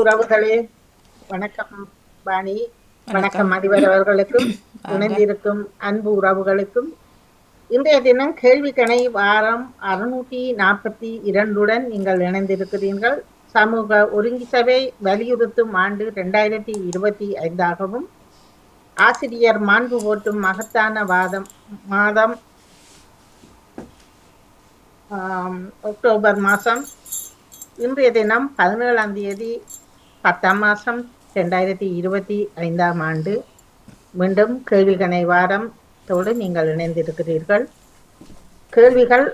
உறவுகளே, வணக்கம் வாணி. வணக்கம். வணக்கம் அதிபர் அவர்களுக்கும் வாங்க. இணைந்திருக்கும் அன்பு உறவுகளுக்கும். இன்றைய தினம் கேள்விக்கணை வாரம் 642 நீங்கள் இணைந்திருக்கிறீர்கள். சமூக ஒருங்கி சபை வலியுறுத்தும் ஆண்டு 2025 ஆசிரியர் மாண்பு போற்றும் மகத்தான மாதம் அக்டோபர் மாதம். இன்றைய தினம் 17ஆம் தேதி 10ஆம் மாதம் 2025 மீண்டும் கேள்விக்கணை வாரத்தோடு நீங்கள் இணைந்திருக்கிறீர்கள். கேள்விகள்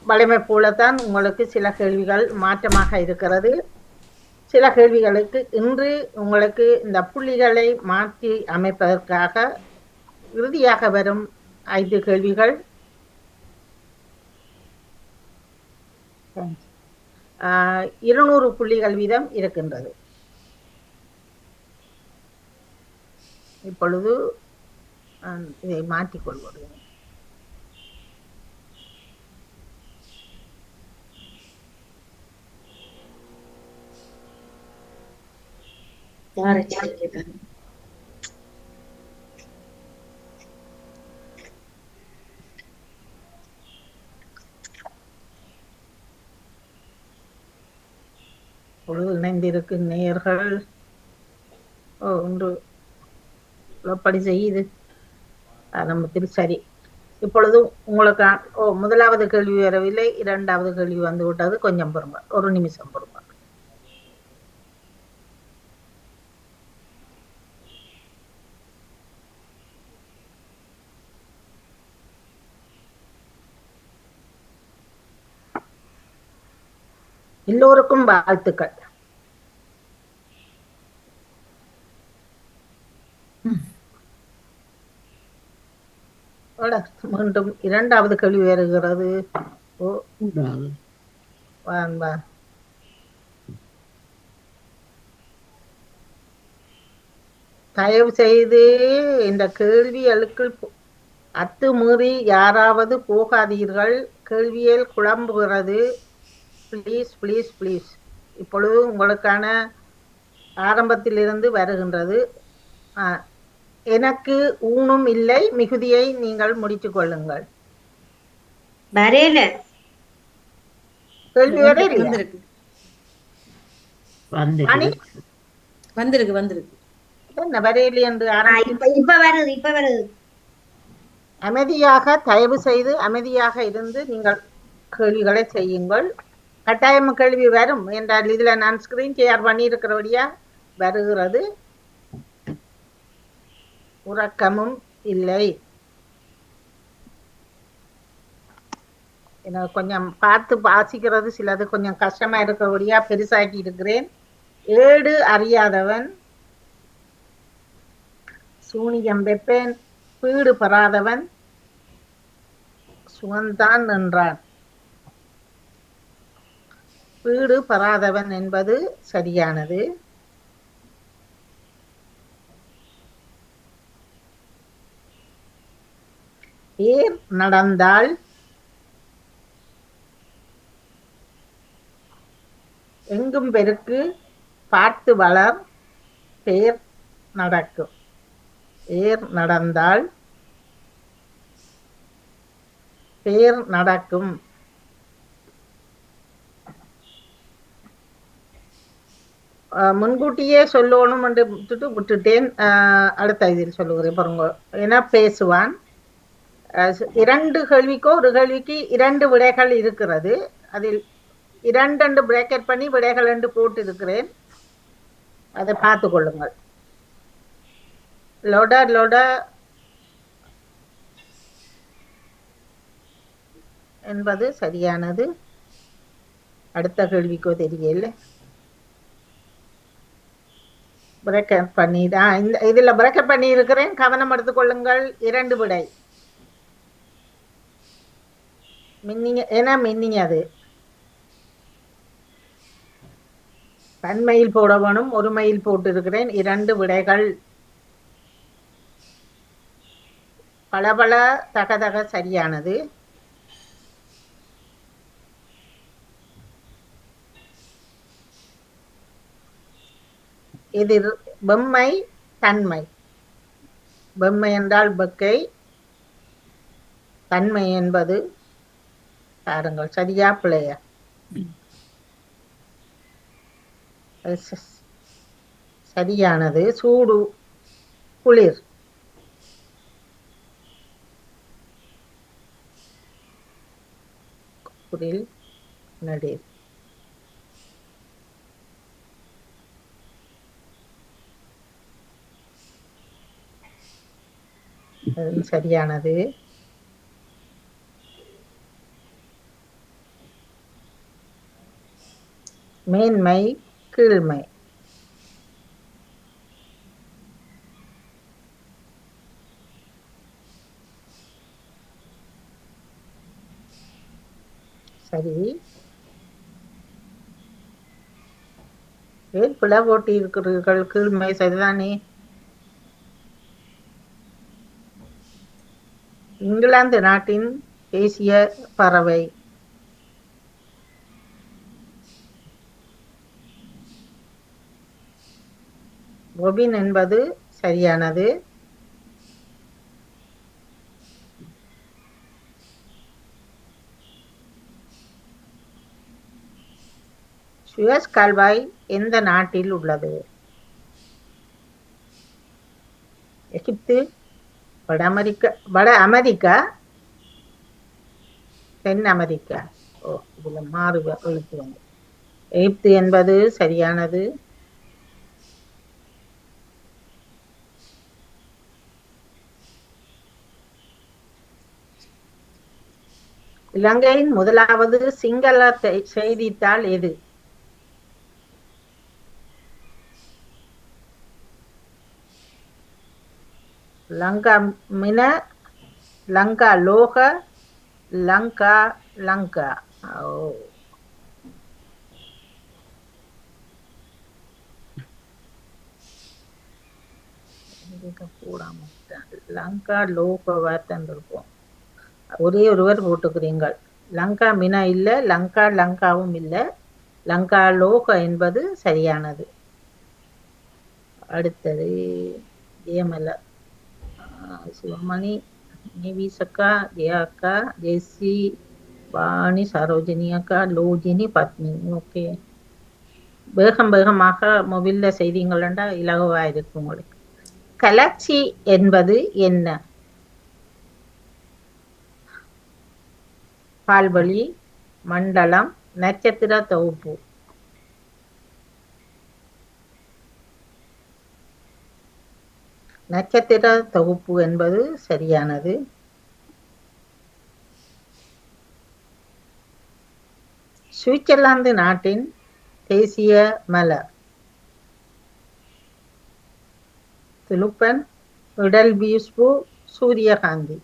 வலிமை போலத்தான் உங்களுக்கு சில கேள்விகள் மாற்றமாக இருக்கிறது. சில கேள்விகளுக்கு இன்று உங்களுக்கு இந்த புள்ளிகளை மாற்றி அமைப்பதற்காக இறுதியாக வரும் 5 கேள்விகள் 200 புள்ளிகள் வீதம் இருக்கின்றது. இப்பொழுது இதை மாற்றிக்கொள்வது. இப்பொழுது இணைந்திருக்கும் நேயர்கள் ஒன்று படி செய்யுது ஆரம்பத்தில். சரி, இப்பொழுது உங்களுக்கு முதலாவது கேள்வி வரவில்லை, இரண்டாவது கேள்வி வந்து விட்டது. கொஞ்சம் பொறுங்க, ஒரு நிமிஷம் பொறுங்க. எல்லோருக்கும் வாழ்த்துக்கள். மீண்டும் இரண்டாவது கேள்வி வருகிறது. தயவு செய்து இந்த கேள்விகளுக்கு அத்துமீறி யாராவது போகாதீர்கள். கேள்வியில் குழம்புகிறது. Please please please. இப்பொழுது உங்களுக்கான ஆரம்பத்திலிருந்து வருகின்றது. எனக்கு ஊனும் இல்லை மிகுதியை நீங்கள் முடித்துக் கொள்ளுங்கள். வரையில கேள்வி வரையிலையா? வந்திருக்கு என்ன வரையிலி என்று இப்ப வருது. அமைதியாக, தயவு செய்து அமைதியாக இருந்து நீங்கள் கேள்விகளை செய்யுங்கள். கட்டாயம் கேள்வி வரும் என்றால் இதுல நான் ஸ்கிரீன் ஷேர் பண்ணி இருக்கிறபடியா வருகிறது. உறக்கமும் இல்லை. எனக்கு கொஞ்சம் பார்த்து வாசிக்கிறது சிலது கொஞ்சம் கஷ்டமா இருக்கிறபடியா பெருசாக்கி இருக்கிறேன். ஏடு அறியாதவன் சூனியம் வெப்பேன், வீடு பெறாதவன் சுகந்தான் என்றான். வீடு பெறாதவன் என்பது சரியானது. ஏர் நடந்தால் எங்கும் பெருக்கு, பார்த்து வளர், பேர் நடக்கும். ஏர் நடந்தால் பேர் நடக்கும். முன்கூட்டியே சொல்லணும் என்று விட்டுட்டேன். அடுத்த இதில் சொல்லுகிறேன் பாருங்க. ஏன்னா பேசுவான். 2 கேள்விக்கோ ஒரு கேள்விக்கு 2 விடைகள் இருக்கிறது. அதில் 2 பிரேக்கெட் பண்ணி விடைகள் 2 போட்டு இருக்கிறேன். அதை பார்த்து கொள்ளுங்கள். லொட என்பது சரியானது. அடுத்த கேள்விக்கோ தெரியல. பிரேக்கப் பண்ணிதான் இதுல பிரேக்கப் பண்ணி இருக்கிறேன். கவனம் எடுத்துக்கொள்ளுங்கள். 2 விடை மின்னிங்க அது பன்மையில் போட வேணும். ஒரு மைல் போட்டு இருக்கிறேன். 2 விடைகள். பளபள தகதக சரியானது. எதிர் வெம்மை தன்மை. வெம்மை என்றால் வெக்கை, தன்மை என்பது பாருங்கள் சரியா பிள்ளையா? சரியானது. சூடு குளிர். குளிர் நடிர். சரியானது. மேன்மை கீழ்மை. சரி. ஏன் பிழை போட்டி இருக்கிறீர்கள்? கீழ்மை சரிதானே. இங்கிலாந்து நாட்டின் தேசிய பறவை. ரொபின் என்பது சரியானது. சுயஸ் கால்வாய் எந்த நாட்டில் உள்ளது? எகிப்து, வட அமெரிக்கா, தென் அமெரிக்கா. ஓ, இதுல மாறு எழுத்து வந்து எகிப்து என்பது சரியானது. இலங்கையின் முதலாவது சிங்கள செய்தித்தாள் எது? லங்கா மின, லங்கா லோக, லங்கா லங்கா. ஓ, லங்கா லோகவா தந்திருப்போம். ஒரே ஒருவர் போட்டுக்கிறீங்கள். லங்கா மினா இல்ல, லங்கா லங்காவும் இல்ல, லங்கா லோக என்பது சரியானது. அடுத்தது ஜெயமல, சிவமணி, நிவிசக்கா, ஜெயாக்கா, ஜெயஸ்ரீ, வாணி, சரோஜினி அக்கா, லோஜினி, பத்மினி. ஓகே, வேகமாக மொபைல்ல செய்திங்களா இலகுவா இருக்கு உங்களுக்கு. கலர்ச்சி என்பது என்ன? பால்வழி, மண்டலம், நட்சத்திர தொகுப்பு. நட்சத்திர தொகுப்பு என்பது சரியானது. சுவிட்சர்லாந்து நாட்டின் தேசிய மலர்? துலுப்பன், இடல்பீஸ்பு, சூரியகாந்தி.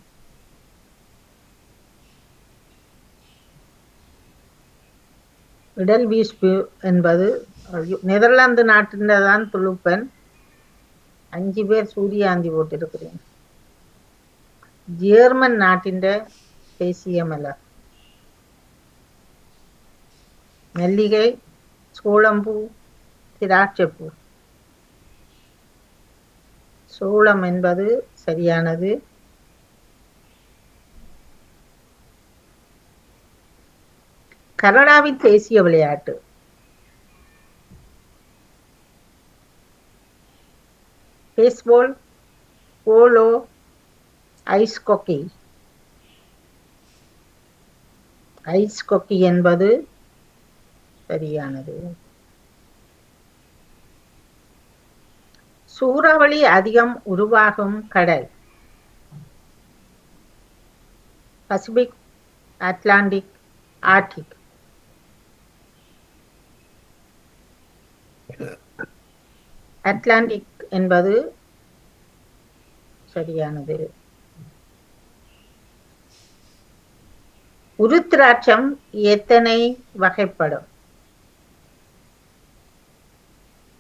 இடல்பீஸ்பு என்பது நெதர்லாந்து நாட்டின் தான் துலுப்பன். 5 பேர் சூரியகாந்தி போட்டிருக்கிறேன். ஜெர்மன் நாட்டின் தேசிய மலர்? மல்லிகை, சோளம்பூ, திராட்சைப்பூ. சோளம் என்பது சரியானது. கனடாவின் தேசிய விளையாட்டு? Baseball, polo, ice hockey. Ice hockey என்பது சரியானது. சூறாவளி அதிகம் உருவாகும் கடல்? Pacific, Atlantic, Arctic. அட்லாண்டிக் என்பது சரியானது. உருத்திராட்சம் எத்தனை வகைப்படும்?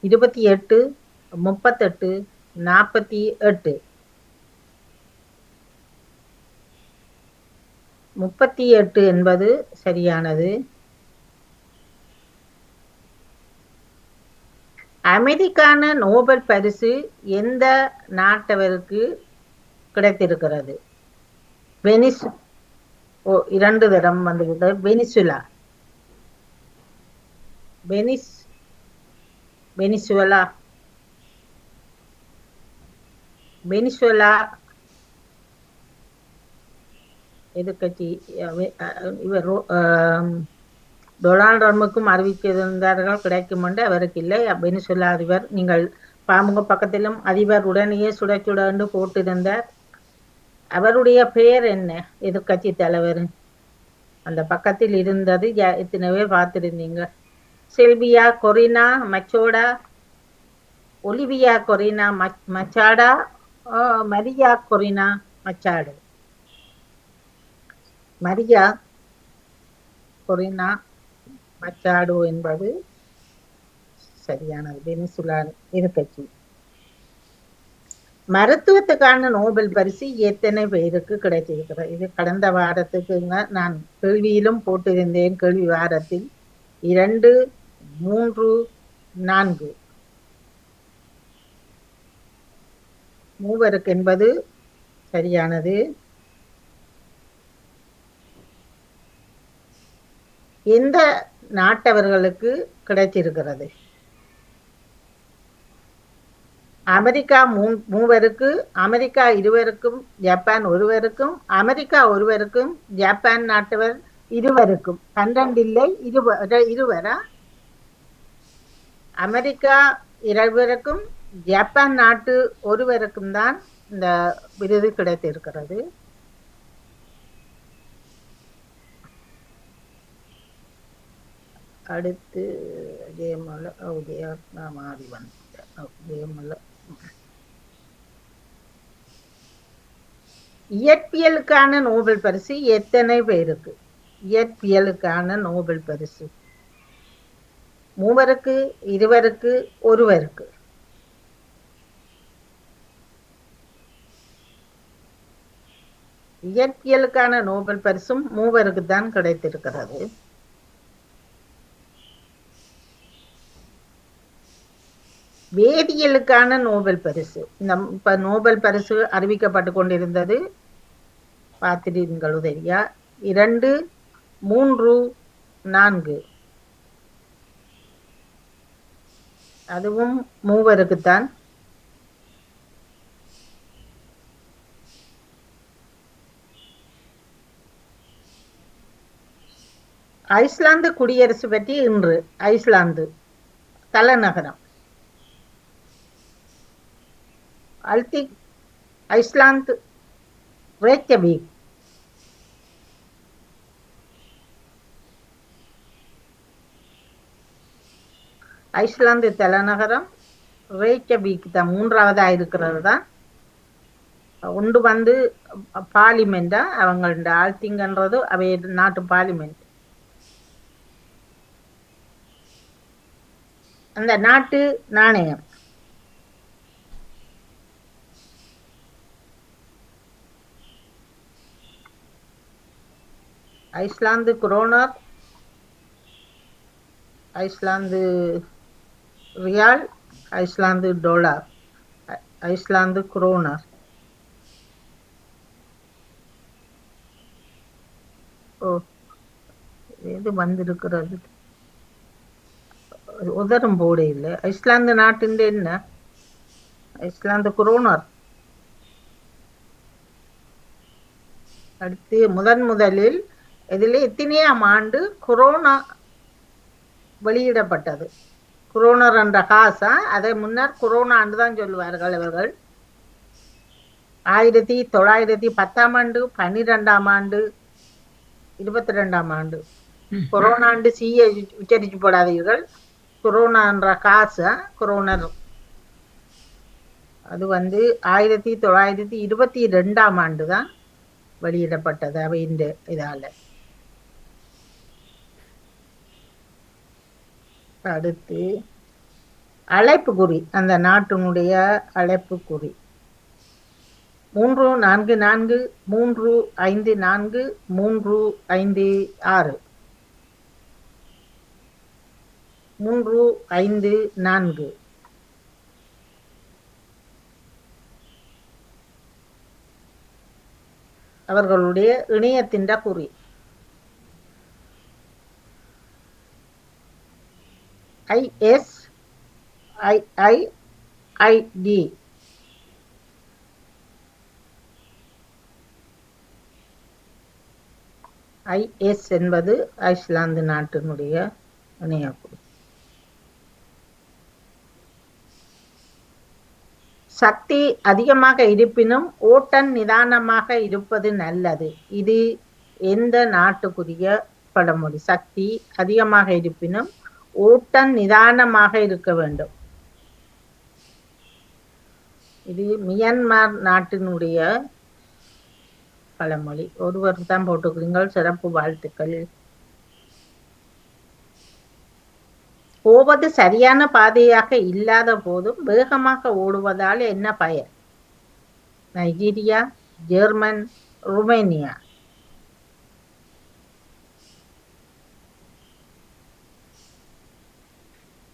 28, 38, 48. 38 என்பது சரியானது. அமைதிக்கான நோபல் பரிசு எந்த நாட்டவருக்கு கிடைத்திருக்கிறது? வெனிஸ் ஓ 2 தரம் வந்துவிட்டது. வெனிசுலா, வெனிஸ், வெனிசுவலா, வெனிசுவலா எதிர்கட்சி இவர் டொனால்ட் ட்ரம்புக்கும் அறிவித்திருந்தார்கள் கிடைக்கும் என்று, அவருக்கு இல்லை. வெனிசுலா அதிபர், நீங்கள் பாமுக பக்கத்திலும் அதிபர் உடனேயே சுட சுட என்று போட்டிருந்தார். அவருடைய பெயர் என்ன? எதிர்கட்சி தலைவர் அந்த பக்கத்தில் இருந்தது. எத்தனை பேர் பார்த்திருந்தீங்க? Sylvia கொரினா மச்சோடா, Olivia கொரினா மச்சாடா, Maria கொரினா மச்சாடு. மரியா கொரினா மச்சாடோ என்பது சரியானது. வெனிசுலா எதிர்கட்சி. மருத்துவத்துக்கான நோபல் பரிசு எத்தனை பேருக்கு கிடைத்திருக்கிறது? இது கடந்த வாரத்துக்கு நான் கேள்வியிலும் போட்டிருந்தேன். கேள்வி வாரத்தில் 2, 3, 4 மூவருக்கு என்பது சரியானது. எந்த நாட்டவர்களுக்கு கிடைத்திருக்கிறது? அமெரிக்கா மூவருக்கு, அமெரிக்கா 2 ஜப்பான் 1, அமெரிக்கா 1, ஜப்பான் நாட்டவர் 2. 12 இல்லை, 2. அமெரிக்கா 2, ஜப்பான் நாட்டு 1 தான் இந்த விருது கிடைத்திருக்கிறது. அடுத்து ஜெயமல மாறி வந்து ஜெயமல. இயற்பியலுக்கான நோபல் பரிசு எத்தனை பேருக்கு? இயற்பியலுக்கான நோபல் பரிசு 3, 2, 1. இயற்பியலுக்கான நோபல் பரிசும் 3 தான் கிடைத்திருக்கிறது. வேதியியலுக்கான நோபல் பரிசு, இப்ப நோபல் பரிசு அறிவிக்கப்பட்டு கொண்டிருந்தது, பார்த்திருங்கள் உதவியா? 2, 3, 4 அதுவும் 3 தான். ஐஸ்லாந்து குடியரசு பற்றி இன்று. ஐஸ்லாந்து தலைநகரம் ஐஸ்லாந்து ரேக்யவிக். ஐஸ்லாந்து தலைநகரம் ரேக்யவிக் தான். 3வதா இருக்கிறது தான். ஒன்று வந்து பார்லிமெண்டா, அவங்களோட ஆழ்த்திங்கன்றது அவை நாட்டு பார்லிமெண்ட். அந்த நாட்டு நாணயம் ஐஸ்லாந்து குரோனர், ஐஸ்லாந்து ரியால், ஐஸ்லாந்து டாலர், ஐஸ்லாந்து குரோனர். ஓ, எது வந்திருக்கிறது? உதரும் போட இல்லை. ஐஸ்லாந்து நாட்டின் என்ன? Iceland kronor. அடுத்து முதலில் இதில் எத்தனையாம் ஆண்டு கொரோனா வெளியிடப்பட்டது? குரோனர் என்ற காசா? அதை முன்னர் கொரோனா ஆண்டு தான் சொல்லுவார்கள் அவர்கள். 1910ஆம் ஆண்டு, 12ஆம் ஆண்டு, 22ஆம் ஆண்டு. கொரோனா ஆண்டு சீயை உச்சரிச்சு போடாதீர்கள். கொரோனா என்ற காசா கொரோனர். அது வந்து 1922ஆம் ஆண்டு தான் வெளியிடப்பட்டது அவை இந்த இதால. அடுத்து அழைப்பு குறி, அந்த நாட்டினுடைய அழைப்பு குறி 344 354 356 354. அவர்களுடைய இணையத்தின் குறி. ISIIID. IS என்பது ஐஸ்லாந்து நாட்டினுடைய இணையக்குறி. சக்தி அதிகமாக இருப்பினும் ஓட்டம் நிதானமாக இருப்பது நல்லது. இது எந்த நாட்டுக்குரிய பழமொழி? சக்தி அதிகமாக இருப்பினும் ஓட்டம் நிதானமாக இருக்க வேண்டும். இது மியான்மர் நாட்டினுடைய பழமொழி. ஒருவர் தான் போட்டுக்கிறீங்கள், சிறப்பு வாழ்த்துக்கள். போவது சரியான பாதையாக இல்லாத போதும் வேகமாக ஓடுவதால் என்ன பயன்? Nigeria, German, Romania.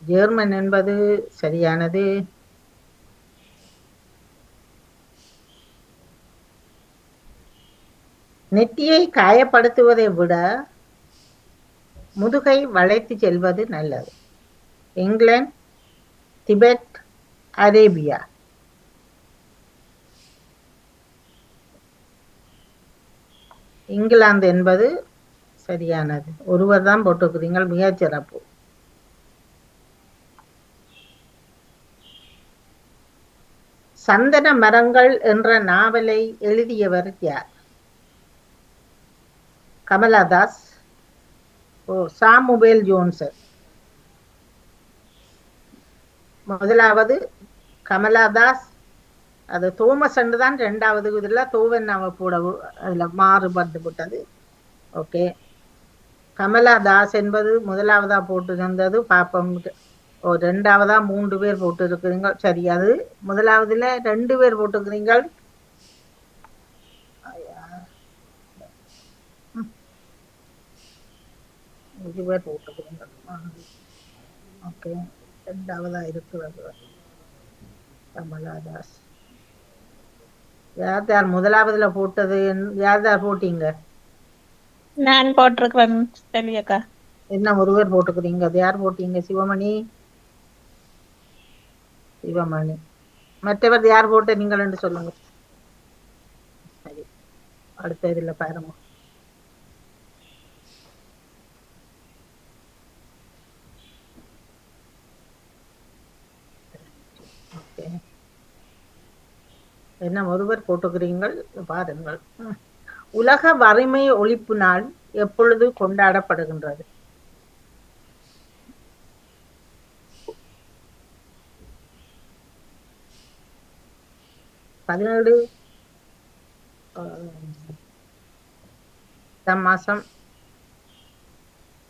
ஜெர்மன் என்பது சரியானது. நெற்றியை காயப்படுத்துவதை விட முதுகை வளைத்து செல்வது நல்லது. England, Tibet, Arabia. இங்கிலாந்து என்பது சரியானது. ஒருவர் தான் போட்டுக்கிறீங்கள், மிகச் சிறப்பு. சந்தன மரங்கள் என்ற நாவலை எழுதியவர் யார்? Kamala Das, Samuel Johnson. முதலாவது கமலாதாஸ், அது தோமஸ் தான். ரெண்டாவது இதுல தோவன்னாவை போட அதுல மாறுபட்டு விட்டது. ஓகே, கமலாதாஸ் என்பது முதலாவதா போட்டிருந்தது. பாப்பம். ரெண்டாவதா 3 பேர் போட்டு இருக்கிறீங்க. சரி, அது முதலாவதுல 2 பேர் போட்டுக்கிறீங்கள். பேர் போட்டுக்கிறீங்க. ஓகே, ரெண்டாவதா இருக்கிறது கமலாதாஸ். யார் யார் முதலாவதுல போட்டது? யார் யார் போட்டீங்க? நான் போட்டிருக்கிறேன் செல்வியக்கா. என்ன ஒருவர் போட்டுக்கிறீங்க? அது யார் போட்டீங்க? சிவமணி. சிவமணி. மற்றவர் யார் போட்ட நீங்கள் என்று சொல்லுங்க. சரி, அடுத்த இதுல பாருங்க. என்ன ஒருவர் போட்டுக்கிறீங்கள் பாருங்கள். உலக வறுமை ஒழிப்பு நாள் எப்பொழுது கொண்டாடப்படுகின்றது? மாசம்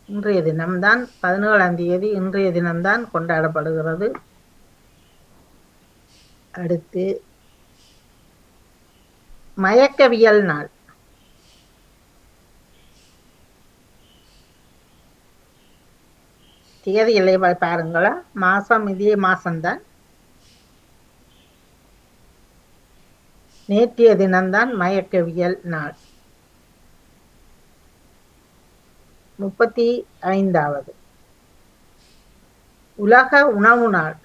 இன்றைய தினம்தான் 17ஆம் தேதி இன்றைய தினம்தான் கொண்டாடப்படுகிறது. அடுத்து மயக்கவியல் நாள். தேதிகளை பாருங்களா. மாசம் இதே மாசம்தான். நேற்றைய தினம்தான் மயக்கவியல் நாள். 35வது உலக உணவு நாள்.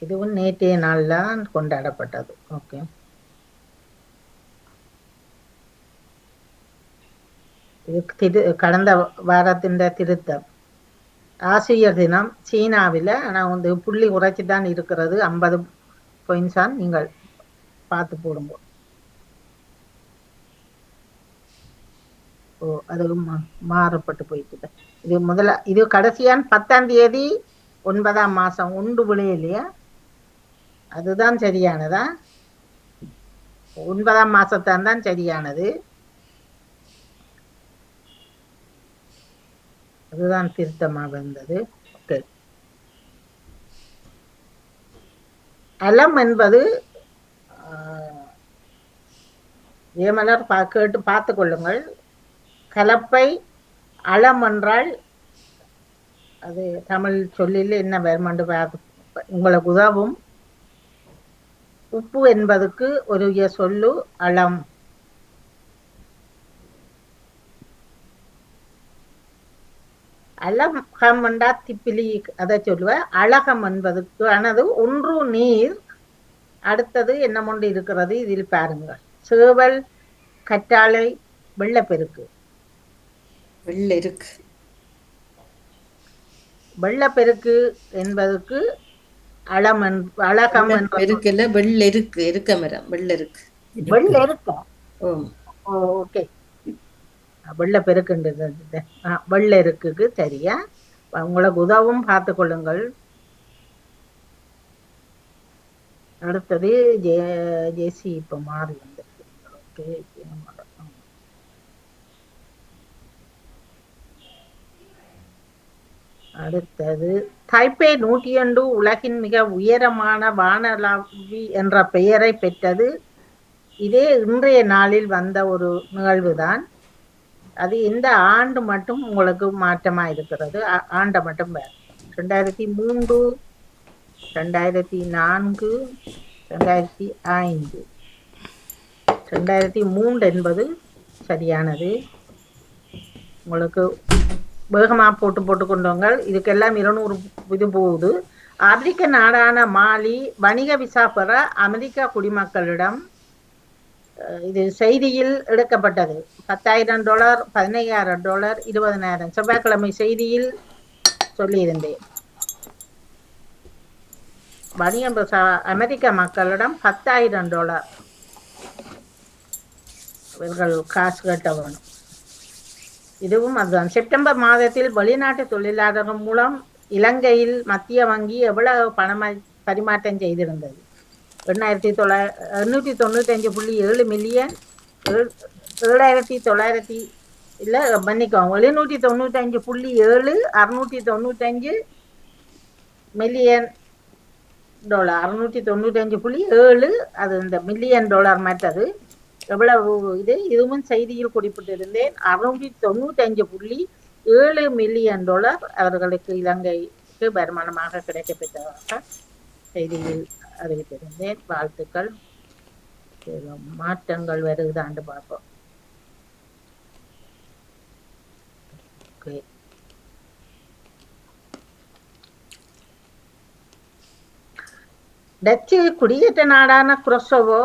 இதுவும் நேற்றைய நாள்ல கொண்டாடப்பட்டது. ஓகே, இது கடந்த வாரத்தின் திருத்தம். ஆசிரியர் தினம் சீனாவில் நான் வந்து புள்ளி உரைச்சி தான் இருக்கிறது. 50 பாயிண்ட்ஸ் தான். நீங்கள் பார்த்து போடுங்க. அது மாறப்பட்டு போயிட்டு. இது கடைசியான் 10ஆம் தேதி 9ஆம் மாசம் உண்டு விளையிலையா? அதுதான் சரியானதா? 9ஆம் மாசத்தான் தான் சரியானது. அதுதான் திருத்தமா வந்தது. ஓகே, அலம் என்பது ஏமலர் கேட்டு பார்த்து கொள்ளுங்கள். கலப்பை அலம் என்றால் அது தமிழ் சொல்லில் என்ன வருமண்டு உங்களுக்கு உதவும். உப்பு என்பதுக்கு ஒரு சொல்லு அளம். அலகம் என்றா திப்பிலி, அதை சொல்லுவேன். அழகம் என்பதுக்கு ஆனது ஒன்று நீர், அடுத்தது என்னமொண்டு இருக்கிறது இதில் பாருங்கள். சேவல், கற்றாழை, வெள்ளப்பெருக்கு. வெள்ளெருக்கு. வெள்ளப்பெருக்கு என்பதுக்கு அழகம் பெருக்குல வெள்ளெருக்கு, எருக்க மரம், வெள்ளெருக்கு. வெள்ளெருக்கா? ஓம். ஓகே, வெள்ளப்பெருக்குன்றது. வெள்ளெருக்குக்கு சரியா. உங்களுக்கு உதவும், பார்த்து கொள்ளுங்கள். அடுத்தது ஜேசி இப்ப மாறி வந்திருக்கு. ஓகே, அடுத்தது தைப்பே 101 உலகின் மிக உயரமான வானளாவி என்ற பெயரை பெற்றது. இதே இன்றைய நாளில் வந்த ஒரு நிகழ்வுதான். அது இந்த ஆண்டு மட்டும் உங்களுக்கு மாற்றமா இருக்கிறது. ஆண்டை மட்டும் 2003, 2004, 2005. 2003 என்பது சரியானது. உங்களுக்கு வேகமா போட்டு கொண்டவங்கள் இதுக்கெல்லாம் 200 இது போகுது. ஆப்பிரிக்க நாடான மாலி வணிக விசா பெற அமெரிக்க குடிமக்களிடம் இது செய்தியில் எடுக்கப்பட்டது. $10,000, $15,000, $20,000. செவ்வாய்க்கிழமை செய்தியில் சொல்லியிருந்தேன். வணிக விசா அமெரிக்க மக்களிடம் $10,000 இவர்கள் காசு கட்ட வேணும். இதுவும் அதுதான். செப்டம்பர் மாதத்தில் வெளிநாட்டு தொழிலாளர்கள் மூலம் இலங்கையில் மத்திய வங்கி எவ்வளவு பணம் பரிமாற்றம் செய்திருந்தது? 895.7 மில்லியன். 7,900 இல்லை, மன்னிக்கோங்க, 795.7, $695 மில்லியன். 695.7, அது இந்த மில்லியன் டாலர் மற்றது. எவ்வளவு இதுவும் செய்தியில் குறிப்பிட்டிருந்தேன். $695.7 மில்லியன் அவர்களுக்கு இலங்கைக்கு வருமானமாக கிடைக்கப்பெற்றதாக செய்தியில் அறிவித்திருந்தேன். வாழ்த்துக்கள். மாற்றங்கள் வருகுதாண்டு பார்ப்போம். டச்சு குடியேற்ற நாடான குரோசோவோ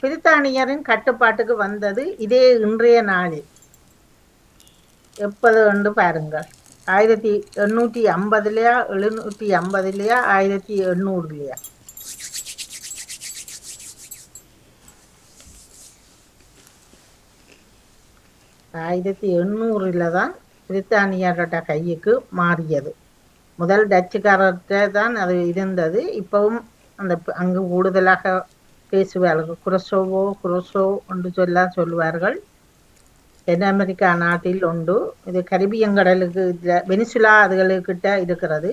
பிரித்தானியரின் கட்டுப்பாட்டுக்கு வந்தது இதே இன்றைய நாளில். எப்போது என்று பாருங்கள். 1850 750 1800? 1800 தான் பிரித்தானியர்கிட்ட கையுக்கு மாறியது. முதல் டச்சுக்காரர்கிட்ட தான் அது இருந்தது. இப்பவும் அந்த அங்கு கூடுதலாக பேசுவார்கள். குரோசோ என்று சொல்லுவார்கள். தென் அமெரிக்கா நாட்டில் உண்டு. இது கரிபியங்கடலுக்கு வெனிசுலா அதுகளுக்கிட்ட இருக்கிறது.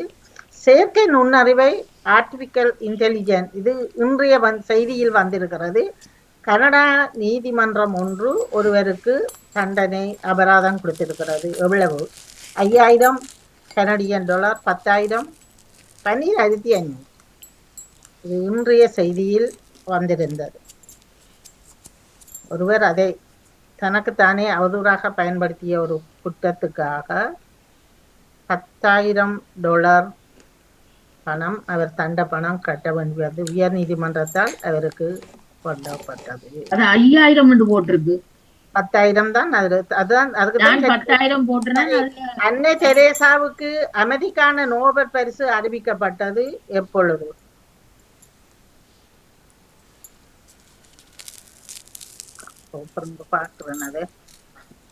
செயற்கை நுண்ணறிவை, ஆர்டிபிஷியல் இன்டெலிஜென்ஸ், இது இன்றைய செய்தியில் வந்திருக்கிறது. கனடா நீதிமன்றம் ஒன்று ஒருவருக்கு தண்டனை அபராதம் கொடுத்திருக்கிறது. எவ்வளவு? $5,000 கனடியன், $10,000, $12,500. இது இன்றைய செய்தியில் வந்திருந்தது. ஒருவர் அதை தனக்குத்தானே அவதூறாக பயன்படுத்திய ஒரு குற்றத்துக்காக $10,000 பணம், அவர் தண்ட பணம் கட்ட வேண்டியது உயர் நீதிமன்றத்தால் அவருக்கு கொண்டப்பட்டது. அது 5,000 என்று போட்டிருக்கு. 10,000 தான். அதுதான் அதுக்குதான் 10,000 போட்டிருந்தேன். அன்னை தெரேசாவுக்கு அமெரிக்கான நோபல் பரிசு அறிவிக்கப்பட்டது எப்பொழுது? பார்க்கிறேன்.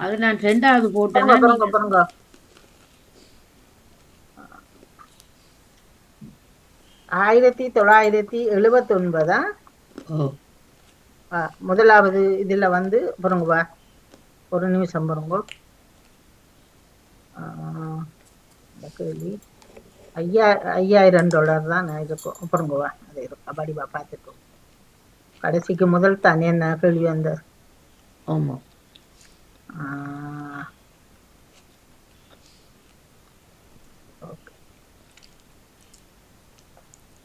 அது நான் 2வது போட்டேன். 1979. முதலாவது இதுல வந்து பாருங்க, ஒரு நிமிஷம் பாருங்க. கேள்வி $5,000 தான் இருக்கும். பாருங்க, அது இருக்கும். படிவா பார்த்துக்கோ. கடைசிக்கு முதல் தானே என்ன கேள்வி அந்த? ஆமா.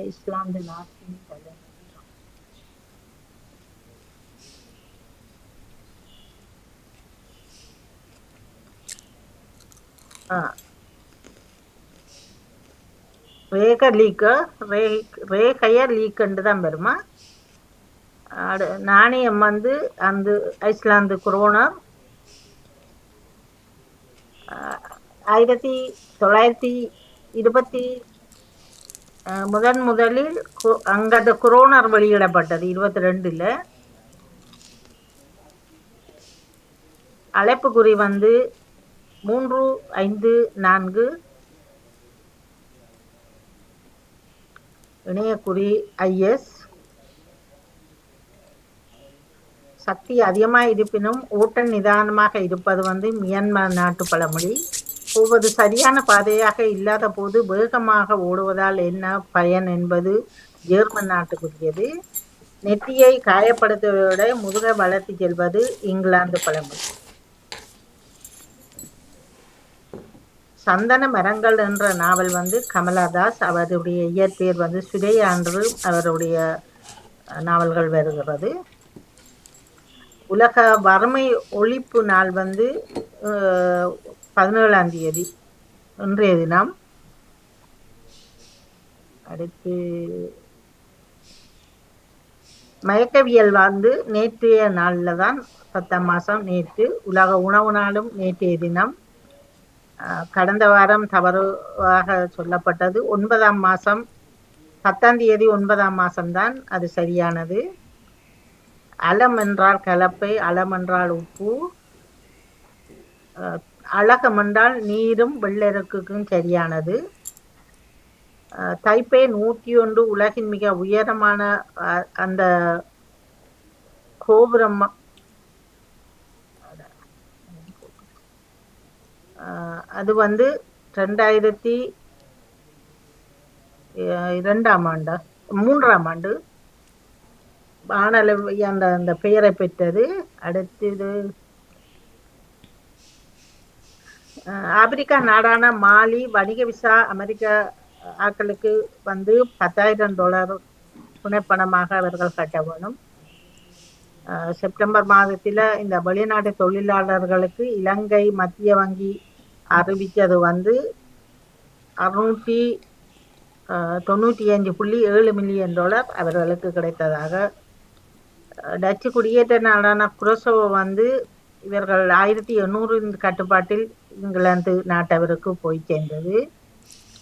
ஐஸ்லாந்து நாட்டின் தலைநகரம். ஆ, ரேக லீக்க ரேகைய லீக்குன்னு தான் வருமா. நாணயம் வந்து அந்த ஐஸ்லாந்து குரோனர் 1920 முதலில் அங்க அந்த குரோனர் வெளியிடப்பட்டது 22ல. அழைப்பு குறி வந்து 354, இணையக்குறி IS. சக்தி அதிகமாக இருப்பினும் ஓட்டம் நிதானமாக இருப்பது வந்து மியான்மர் நாட்டு பழமொழி. போவது சரியான பாதையாக இல்லாத போது வேகமாக ஓடுவதால் என்ன பயன் என்பது ஜெர்மன் நாட்டுக்குரியது. நெற்றியை காயப்படுத்துவதை விட முதுகை வளர்த்தி செல்வது இங்கிலாந்து பழமொழி. சந்தன மரங்கள் என்ற நாவல் வந்து கமலாதாஸ், அவருடைய இயற்பெயர் வந்து சுரேயா என்று அவருடைய நாவல்கள் வருகிறது. உலக வறுமை ஒழிப்பு நாள் வந்து 17ஆம் தேதி இன்றைய தினம். அடுத்து மயக்கவியல் வந்து நேற்றைய நாளில் தான் 10ஆம் மாதம் நேற்று. உலக உணவு நாளும் நேற்றைய தினம். கடந்த வாரம் தவறாக சொல்லப்பட்டது 9ஆம் மாதம் 10ஆம் தேதி 9ஆம் மாதம்தான் அது சரியானது. அலம் என்றால் கலப்பை, அளம் என்றால் உப்பு, அழகம் என்றால் நீரும் வெள்ளெருக்குக்கும் சரியானது. தைப்பே 101 உலகின் மிக உயரமான அந்த கோபுரம் அது வந்து 2002ஆம் ஆண்டு 3ஆம் ஆண்டு வானளவு அந்த பெயரை பெற்றது. அடுத்தது ஆப்பிரிக்கா நாடான மாலி வணிக விசா அமெரிக்க ஆட்களுக்கு வந்து $10,000 புனைப்பணமாக அவர்கள் கட்ட வேணும். செப்டம்பர் மாதத்தில் இந்த வெளிநாட்டு தொழிலாளர்களுக்கு இலங்கை மத்திய வங்கி அறிவித்தது வந்து $695.7 மில்லியன் அவர்களுக்கு கிடைத்ததாக. டச்சு குடியேற்ற நாடான குரோசோவோ வந்து இவர்கள் 1800 கட்டுப்பாட்டில் இங்கிலாந்து நாட்டவருக்கு போய் சேர்ந்தது.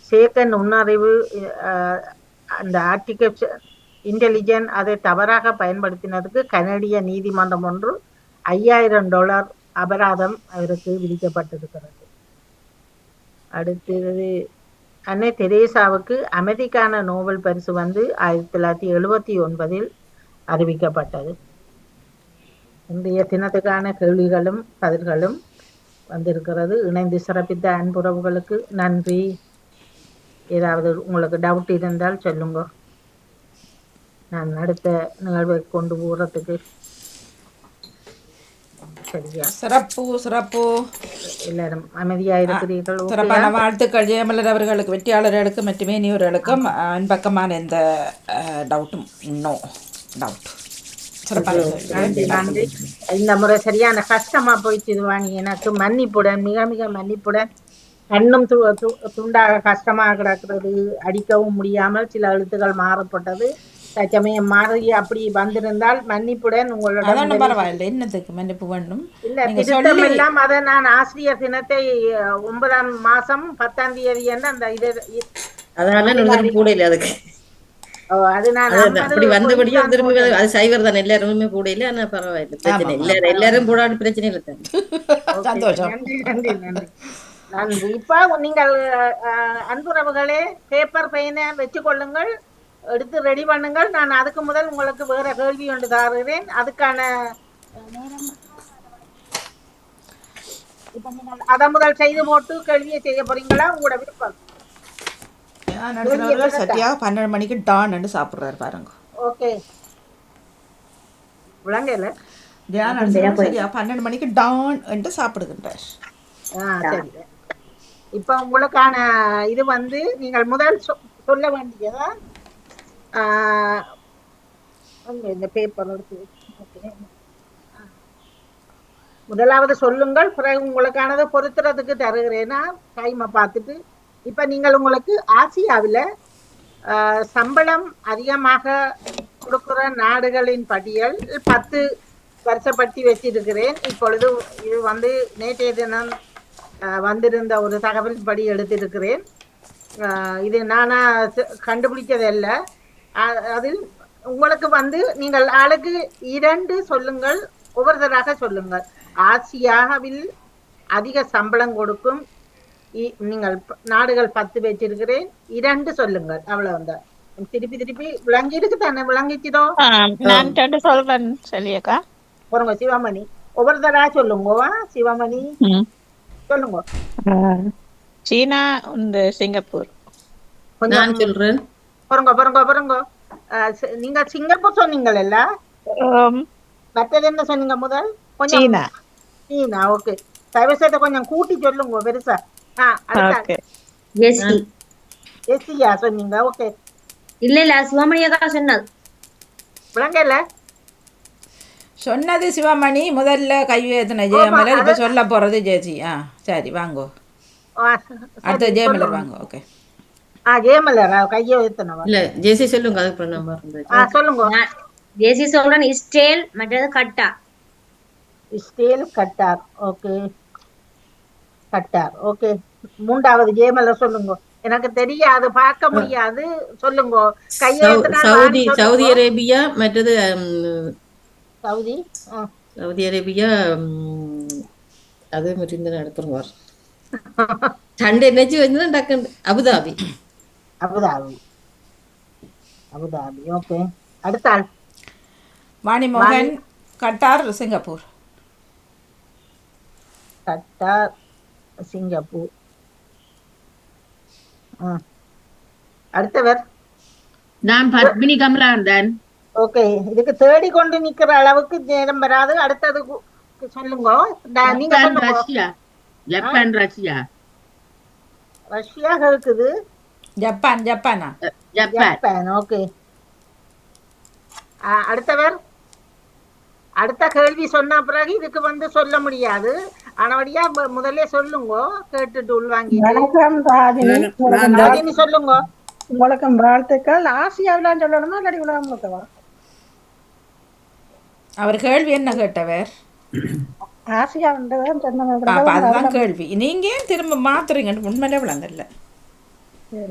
செயற்கை நுண்ணறிவு அந்த ஆர்டிபிஷியல் இன்டெலிஜென்ஸ் அதை தவறாக பயன்படுத்தினதுக்கு கனடிய நீதிமன்றம் ஒன்று $5,000 அபராதம் அவருக்கு விதிக்கப்பட்டிருக்கிறது. அடுத்தது அன்னை தெரேசாவுக்கு அமைதிக்கான நோபல் பரிசு வந்து 1979 அறிவிக்கப்பட்டது. இன்றைய தினத்துக்கான கேள்விகளும் பதில்களும் வந்திருக்கிறது. இணைந்து சிறப்பித்த அன்புறவுகளுக்கு நன்றி. ஏதாவது உங்களுக்கு டவுட் இருந்தால் சொல்லுங்க, நான் அடுத்த நிகழ்வை கொண்டு போறதுக்கு. சரியா? சிறப்பு சிறப்பு. எல்லாரும் அமைதியா இருக்கிறீர்கள். சிறப்பான வாழ்த்துக்கள் ஜெயமலர் அவர்களுக்கு, வெற்றியாளர்களுக்கும் மற்றும் இனியவர்களுக்கும். பக்கமான எந்த டவுட்டும் நோ டவுட். நன்றி. இந்த முறை சரியான கஷ்டமா போயிடுச்சு வாணி, எனக்கு மன்னிப்புடன், மிக மிக மன்னிப்புடன். கண்ணும் துண்டாக கஷ்டமாக கிடக்கிறது, அடிக்கவும் முடியாமல் சில எழுத்துக்கள் மாறப்பட்டது. தற்சமயம் மாறி அப்படி வந்திருந்தால் மன்னிப்புடன் உங்களோட பரவாயில்லை. என்னத்துக்கு மன்னிப்பு வேண்டும்? இல்ல, திருத்தம் எல்லாம் அதை நான் ஆசிரியர் தினத்தை 9ஆம் மாதம் 10ஆம் தேதி என்று அந்த இது அதனால கூட இல்லை அதுக்கு. அது நான் அப்படி வந்தபடியும் திரும்பி அது சைவர் தான், எல்லாருமே கூட இல்லை. ஆனா பரவாயில்லை, பிரச்சனை இல்லை, எல்லாரும் போடாது, பிரச்சனை இல்லை தான். சந்தோஷம். நன்றி நன்றி நன்றி நன்றி. இப்ப நீங்கள் அன்புறவுகளே பேப்பர் பெயினை வச்சு கொள்ளுங்கள், எடுத்து ரெடி பண்ணுங்கள். நான் அதுக்கு முதல் உங்களுக்கு வேற கேள்வி ஒன்று தருகிறேன். அதுக்கான நேரம் இப்ப நீங்கள் அதை முதல் செய்து போட்டு கேள்வியை செய்ய போறீங்களா? உங்களோட விருப்பம். சரியாக 12 மணிக்கு டான் என்று சாப்பிடுறாரு பாருங்க. ஓகே, விளங்கல. சரியா 12 மணிக்கு டான் என்று சாப்பிடுகின்றார். சரி. இப்ப உங்களுக்கான இது வந்து நீங்கள் முதல் சொல்ல வேண்டியதா ஆஹ் அங்க இந்த பேப்பர் எடுத்து ஓகே. முதலாவது சொல்லுங்கள், பிறகு உங்களுக்கானதை பொருத்துறதுக்கு தருகிறேன்னா டைமை பார்த்துட்டு. இப்ப நீங்கள் உங்களுக்கு ஆசியாவில சம்பளம் அதிகமாக கொடுக்கிற நாடுகளின் பட்டியல் 10 வருஷப்படுத்தி வச்சிருக்கிறேன். இப்பொழுது இது வந்து நேற்றைய தினம் வந்திருந்த ஒரு தகவல் படி எடுத்திருக்கிறேன். இது நானா கண்டுபிடிச்சதல்ல. அதில் உங்களுக்கு வந்து நீங்கள் ஆளுக்கு 2 சொல்லுங்கள், ஒவ்வொருத்தராக சொல்லுங்கள். ஆசியாவில் அதிக சம்பளம் கொடுக்கும் நீங்கள் நாடுகள் 10 வச்சிருக்கிறேன், 2 சொல்லுங்கள். அவ்வளவுதான். திருப்பி திருப்பி விளங்கிருக்கு தானே? விளங்கிச்சுதோ? நான் 2 சொல்றேன் சொல்லியக்கா. போறங்க சிவமணி, ஒவ்வொருத்தரா சொல்லுங்க. சிவமணி சொல்லுங்க. சீனா und சிங்கப்பூர். நான் சொல்றேன். பொறுங்க. நீங்க சிங்கப்பூர் சொன்னீங்கல்ல, மற்றது என்ன சொன்னீங்க முதல்? கொஞ்சம் சீனா. ஓகே, தயவுசெய்து கொஞ்சம் கூட்டி சொல்லுங்க பெருசா. எஸ்சியா சொன்னீங்க? ஓகே. இல்ல சிவமணியக்கா சொன்னது விளங்கல. சொன்னது சிவமணி, முதல்ல கையேத்தின ஜெயமலர், இப்ப சொல்ல போறது ஜெயசி. சரி வாங்கோ, அடுத்த ஜெயமலர் வாங்க. ஓகே, ஜெயமலர் கையை ஏத்தனவா? இல்ல ஜெயசி சொல்லுங்க, அதுக்கு நான் மறந்துட்டேன். சொல்லுங்க. ஜேசி சொல்றேன். இஸ்ரேல் மற்றது Qatar. Israel, Qatar. Okay, Qatar. Okay, மூன்றாவது ஜெயமலர் சொல்லுங்க. எனக்கு தெரியாது, பார்க்க முடியாது, சொல்லுங்க. சவுதி அரேபியா, மற்றது சவுதி அரேபியா, அது மட்டும் நடத்துறோம். சண்டை நினைச்சு வந்து டக்குன்னு அபுதாபி. ஓகே, அடுத்த ஆள் வாணிமோகன். கட்டார், சிங்கப்பூர். கட்டார், சிங்கப்பூர். அடுத்தவர் நான் பத்மினி கமலாந்தன். ஓகே, இதுக்கு தேடி கொண்டு நிக்கிற அளவுக்கு நேரம் வராது. அடுத்தது சொல்லுங்க. நீங்க ரஷ்யா. Japan, Russia. ரஷ்யா இருக்குது. ஜப்பானா? ஜப்பான். ஓகே, அடுத்தவர். அடுத்த கேள்வி சொன்ன பிறகு இதுக்கு வந்து சொல்ல முடியாது. ஆனபடியா முதல்ல சொல்லுங்க, கேட்டுட்டு உள்வாங்கி சொல்லுங்க. உங்களுக்கு வாழ்த்துக்கள். ஆசியாவிலான்னு சொல்லணுமா இல்லாட்டி உலகம் முழுக்கவா? அவர் கேள்வி என்ன கேட்டவர்? ஆசியாவின்றதான் சொன்ன. அதுதான் கேள்வி. நீங்க ஏன் திரும்ப மாத்துறீங்க? உண்மையிலே விளங்கல.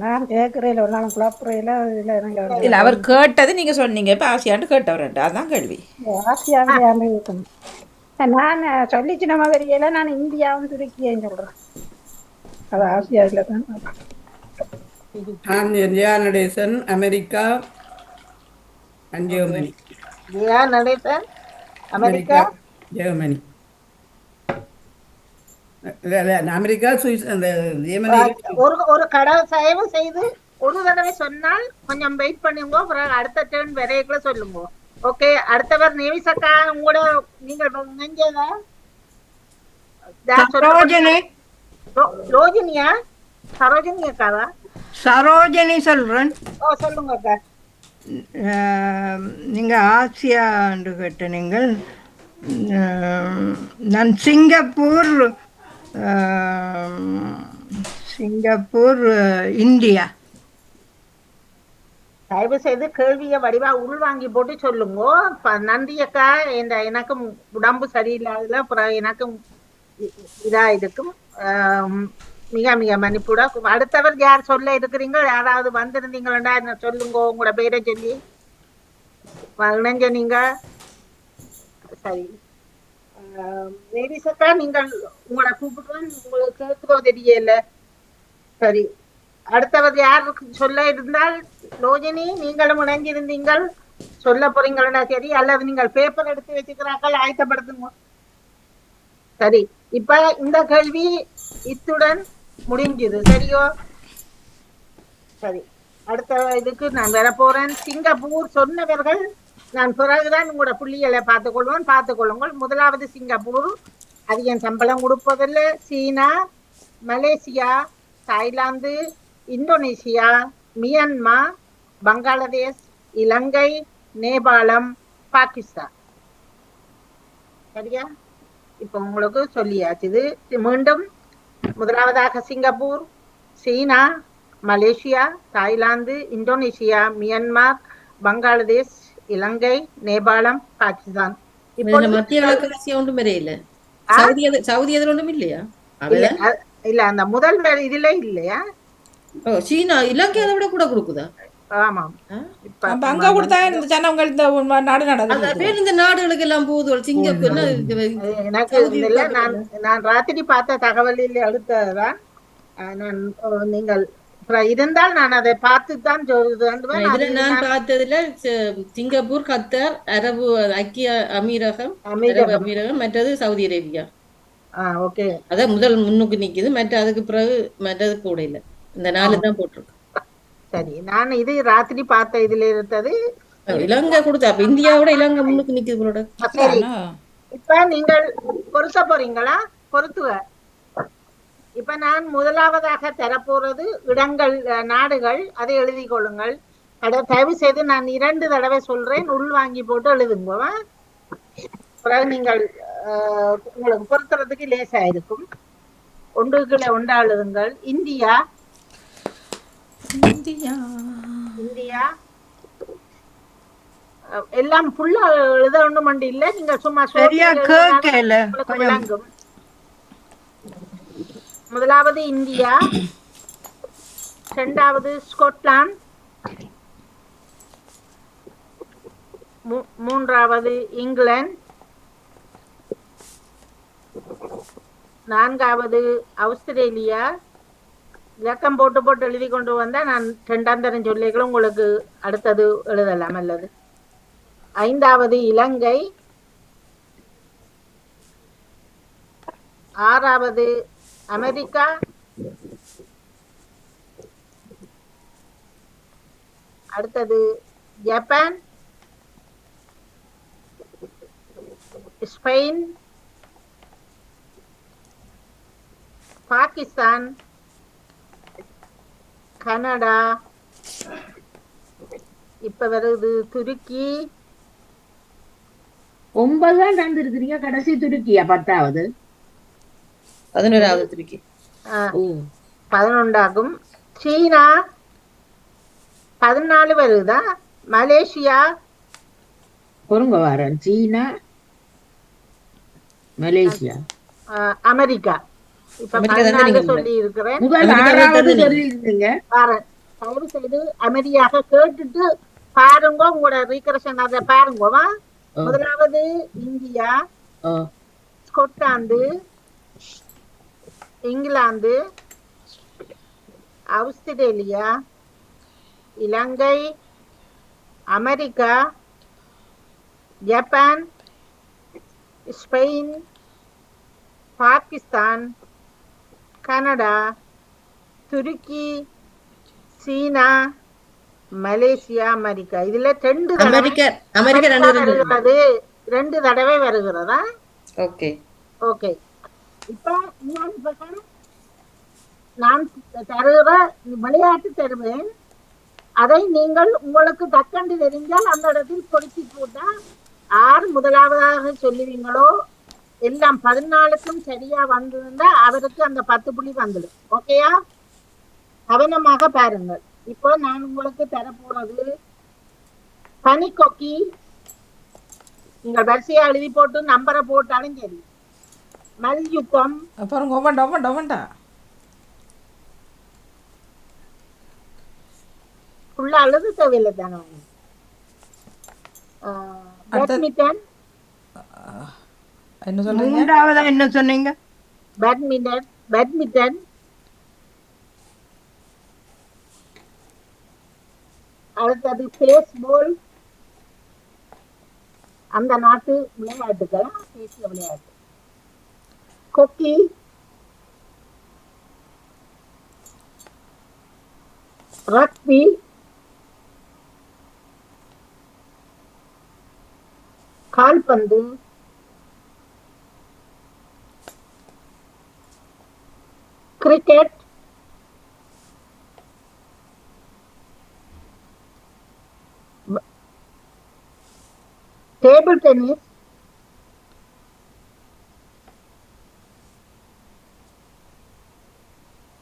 நான் கேட்கறேன், ஒரு நாள் குழப்பறையில இல்ல, அவர் கேட்டது நீங்க சொன்னீங்க. இப்ப ஆசியான்னு கேட்டவர், அதான் கேள்வி. ஆசியாவிலே இருக்கணும். நான் சொல்லிச்சின மாதிரியில நான் இந்தியாவும் துருக்கியன்னு சொல்றேன். அது ஆசியாவில தான். Natesan, America and Germany. Natesan, America, Germany. America, Swiss, Germany. ஒரு கடல் தயவு செய்து ஒரு தடவை சொன்னால் கொஞ்சம் வெயிட் பண்ணுங்க, பிறகு அடுத்த டேர்ன் வரைக்குள்ள சொல்லுங்க. ஓகே, அடுத்தவர் நேவிசக்கா. உங்களோட நீங்கள் நெஞ்சதா ரோஜினியா? சரோஜினி அக்காவா? சரோஜினி சொல்றேன். சொல்லுங்க அக்கா. நீங்க ஆசியான்னு கேட்ட நீங்கள். நான் சிங்கப்பூர், இந்தியா. தயவு செய்து கேள்வியை வடிவா உள்வாங்கி போட்டு சொல்லுங்க. நன்றி அக்கா. எனக்கும் உடம்பு சரியில்லாததுல அப்புறம் எனக்கும் இதா இருக்கும். மிக மிக மன்னிப்புட. அடுத்தவர் யார் சொல்ல இருக்கிறீங்க? யாராவது வந்திருந்தீங்களா சொல்லுங்க, உங்களோட பேரை சொல்லி இணைஞ்ச நீங்க. சரி, நேரிசக்கா, நீங்கள் உங்களோட கூப்பிடுறேன், உங்களுக்கு கேட்குதோ தெரியல. சரி, அடுத்தவர் யாருக்கு சொல்ல இருந்தால்? ரோஜினி, நீங்களும் இணைஞ்சிருந்தீங்கள், சொல்ல போறீங்களா? சரி, அல்லது நீங்கள் பேப்பர் எடுத்து வச்சுக்கிறார்கள், ஆயத்தப்படுத்துங்க. சரி, இப்ப இந்த கேள்வி இத்துடன் முடிஞ்சது. சரியோ? சரி, அடுத்த இதுக்கு நான் வர போறேன். சிங்கப்பூர் சொன்னவர்கள் நான் பிறகுதான் உங்களோட புள்ளிகளை பார்த்துக்கொள்ளுங்கள். முதலாவது சிங்கப்பூர், அதிக சம்பளம் கொடுப்பதில்லை. சீனா, Malaysia, Thailand, Indonesia, Myanmar, Bangladesh, இலங்கை, நேபாளம், பாகிஸ்தான். சரியா? இப்ப உங்களுக்கு சொல்லியாச்சு. இது மீண்டும் முதலாவதாக சிங்கப்பூர், சீனா, Malaysia, Thailand, Indonesia, Myanmar, Bangladesh, இலங்கை, நேபாளம், பாகிஸ்தான். இதுல மத்திய கிழக்கு ஆசியா ஒன்றும் வரையில. சவுதி எதுல ஒன்றும் இல்லையா? இல்ல அந்த முதல் இதுல இல்லையா? சீனா, இலங்கை அதை விட கூட கொடுக்குதா? ஆமாம். அப்ப அங்க கொடுத்தா இந்த ஜனங்கள் இந்த நாடு இந்த நாடுகளுக்கு எல்லாம் போகுது. சிங்கப்பூர் எனக்கு இல்ல, நான் ராத்திரி பார்த்த தகவலில் அடுத்ததான் நீங்கள் இருந்தால் நான் அதை பார்த்துதான் சொல்லுவேன். நான் பார்த்ததுல சிங்கப்பூர், கத்தார், அரபு ஐக்கிய அமீரகம், மற்றது சவுதி அரேபியா. ஓகே, அதான் முதல் முன்னுக்கு நிக்குது. மற்ற அதுக்கு பிறகு மற்றது கூட இல்ல. இந்த 4 தான் போட்டிருக்கு. சரி, நான் இது ராத்திரி பார்த்த இதுல இருந்தது. இலங்கை கொடுத்தா அப்ப இந்தியாவோட இலங்கை முன்னுக்கு நிக்குது போல. சரி, இப்ப நீங்கள் பொருத்த போறீங்களா? பொருத்துவ. இப்ப நான் முதலாவதாக தரப்போறது இடங்கள், நாடுகள். அதை எழுதி கொள்ளுங்கள். தயவு செய்து நான் 2 தடவை சொல்றேன், உள் வாங்கி போட்டு எழுதுங்க. பிறகு நீங்கள் உங்களுக்கு பொருத்துறதுக்கு லேசா இருக்கும். ஒன்றுக்குள்ள ஒன்றா எழுதுங்கள். India, India, India. எல்லாம் ஃபுல்லா எழுத ஒண்ணும் இல்ல, நீங்க சும்மா விளங்கும். முதலாவது இந்தியா, 2வது ஸ்காட்லாந்து, 3வது இங்கிலாந்து, 4வது ஆஸ்திரேலியா. இலக்கம் போட்டு போட்டு எழுதி கொண்டு வந்தா நான் 2ஆம் தரம் சொல்லிகளும் உங்களுக்கு அடுத்தது எழுதலாம் அல்லது. 5வது இலங்கை, 6வது அமெரிக்கா, 7வது ஜப்பான், ஸ்பெயின், பாகிஸ்தான், கனடா, இப்ப வருது துருக்கி. 9 தான் தந்திருக்கிறீங்க. கடைசி துருக்கியா 10வது? 11வது துருக்கி. 11ஆகும். சீனா 14 வருதா? மலேசியா, பொறுங்க வாரன். சீனா, மலேசியா, அமெரிக்கா. இப்ப 14 சொல்லி இருக்கிறேன். முதல் 6வது சொல்லி இருந்தீங்க. தயவு செய்து அமைதியாக கேட்டுட்டு பாருங்க. உங்களோட ரீகரெக்ஷன் அதை பாருங்க. முதலாவது இந்தியா, ஸ்காட்லாந்து, இங்கிலாந்து, ஆஸ்திரேலியா, இலங்கை, America, Japan, Spain, Pakistan, Canada, துருக்கி, சீனா, மலேசியா, அமெரிக்கா. இதுல 2 தடவை வருகிறதா? Okay okay. இப்ப நான் தருகிற விளையாட்டு தருவேன். அதை நீங்கள் உங்களுக்கு தக்கண்டு தெரிஞ்சால் அந்த இடத்தில் பொருத்தி போட்டா யார் முதலாவதாக சொல்லுவீங்களோ, எல்லாம் 14க்கும் சரியா வந்திருந்தா அவருக்கு அந்த 10 புள்ளி வந்துடும். ஓகேயா? கவனமாக பாருங்கள். இப்போ நான் உங்களுக்கு தரப்போறது பனிக்கொக்கி. நீங்கள் வரிசையா எழுதி போட்டு நம்பரை போட்டாலும் சரி. மல்யுத்தம், ஃபுல்லா எழுத தேவையில்லை தானே. பேட்மிண்டன், என்ன சொன்னீங்க? பேட்மிண்டன், அடுத்தது பேஸ்பால். அந்த நாட்டு விளையாட்டுகள், தேசிய விளையாட்டு. கொக்கி, ரக்பி, கால்பந்து, கிரிக்கெட், டேபிள் டென்னிஸ்,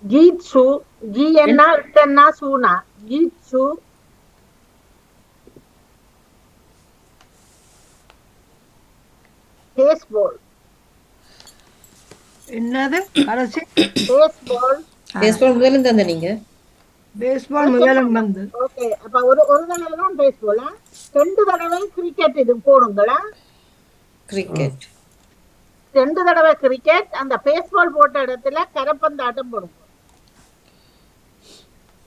ஜீட்சு, ஜி என்ன இட்டன்னா சூனா, ஜீட்சு, பேஸ்பால், என்னது கடைசி பேஸ்பால். பேஸ்பால் முதல்ல தந்த நீங்க பேஸ்பால் முதலும் வந்து ஓகே, அப்ப ஒரு தடவை தான் பேஸ்பால், 2 தடவை கிரிக்கெட் இது போடுங்களா, கிரிக்கெட் 2 தடவை கிரிக்கெட். அந்த பேஸ்பால் போட்ட இடத்துல கரப்பந்தாட்டம் போடுங்க.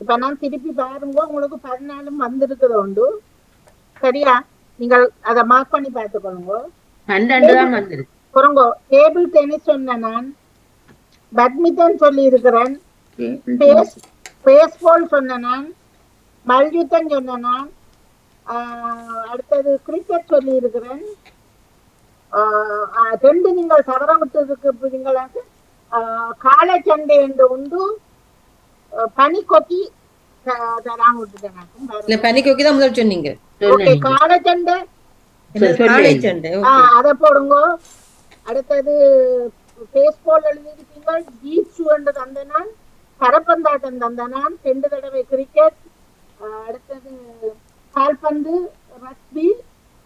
இப்ப நான் திருப்பி பாருங்க, உங்களுக்கு 14 வந்திருக்குது உண்டு. சரியா? நீங்கள் அதை மார்க் பண்ணி பார்த்துக்கொள்ளுங்க. 12 தான் வந்திருக்கு. பாருங்க, டேபிள் டென்னிஸ் சொன்ன நான், பேட்மிண்டன் சொல்லி இருக்கிறேன், பேஸ்பால் சொன்ன நான், மல்யுத்தம் சொன்ன நான், அடுத்தது கிரிக்கெட் சொல்லி இருக்கிறேன். 2 நீங்கள் தவற விட்டதுக்கு நீங்களாக்கு காலச்சண்டை என்று உண்டு, பனிக்கொத்தி தராம விட்டுட்டேன். இல்ல பனிக்கோக்கி தான் முதல் சொன்னீங்க. ஓகே, காலச்சண்டை காளை சண்டை அதை போடுங்க. அடுத்தது பேஸ்பால் எழுதியிருக்கீங்க, ஜீட்சு என்று தந்த நான், கரப்பந்தாட்டம் தந்த நான், 2 தடவை கிரிக்கெட், அடுத்தது கால்பந்து, ரக்பி,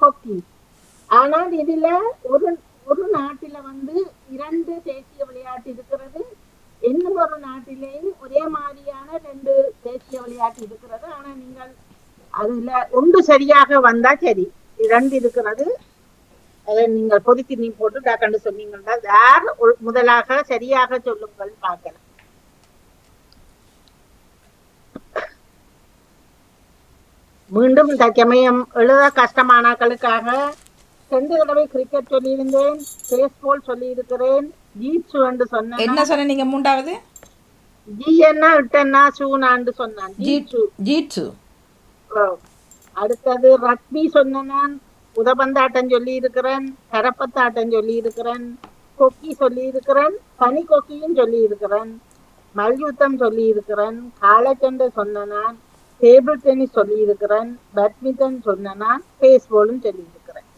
ஹாக்கி. ஆனால் இதுல ஒரு நாட்டில வந்து 2 தேசிய விளையாட்டு இருக்கிறது, இன்னும் ஒரு நாட்டிலேயும் ஒரே மாதிரியான 2 தேசிய விளையாட்டு இருக்கிறது. ஆனா நீங்கள் அதுல ஒன்று சரியாக வந்தா சரி, 2 இருக்கிறது. அதை நீங்கள் பொதுக்கி நீ போட்டு டாக்கண்டு சொன்னீங்கன்னா யார் முதலாக சரியாக சொல்லுங்கள் பார்க்கலாம். மீண்டும் தற்சமயம் எழுத கஷ்டமானாக்களுக்காக 2 தடவை கிரிக்கெட் சொல்லியிருந்தேன், பேஸ்பால் சொல்லி இருக்கிறேன், ஜீட்சு என்று சொன்னேன். என்ன சொன்ன நீங்க மூன்றாவது? ஜி என்ன இட்டன்னா சூனான்னு சொன்னான், ஜீட்சு. ஜீட்சு. அடுத்தது ரக்பி சொன்ன நான், உதபந்தாட்டம் சொல்லி இருக்கிறேன், கரப்பத்தாட்டம் சொல்லி இருக்கிறேன், கொக்கி சொல்லி இருக்கிறேன், பனி கொக்கியும் சொல்லி இருக்கிறேன், மல்யுத்தம் சொல்லி இருக்கிறேன், காலச்சண்டை சொன்ன நான், டேபிள் டென்னிஸ் சொல்லி இருக்கிறேன், பேட்மிண்டன் சொன்ன நான், பேஸ்பாலும் சொல்லி இருக்கிறேன்.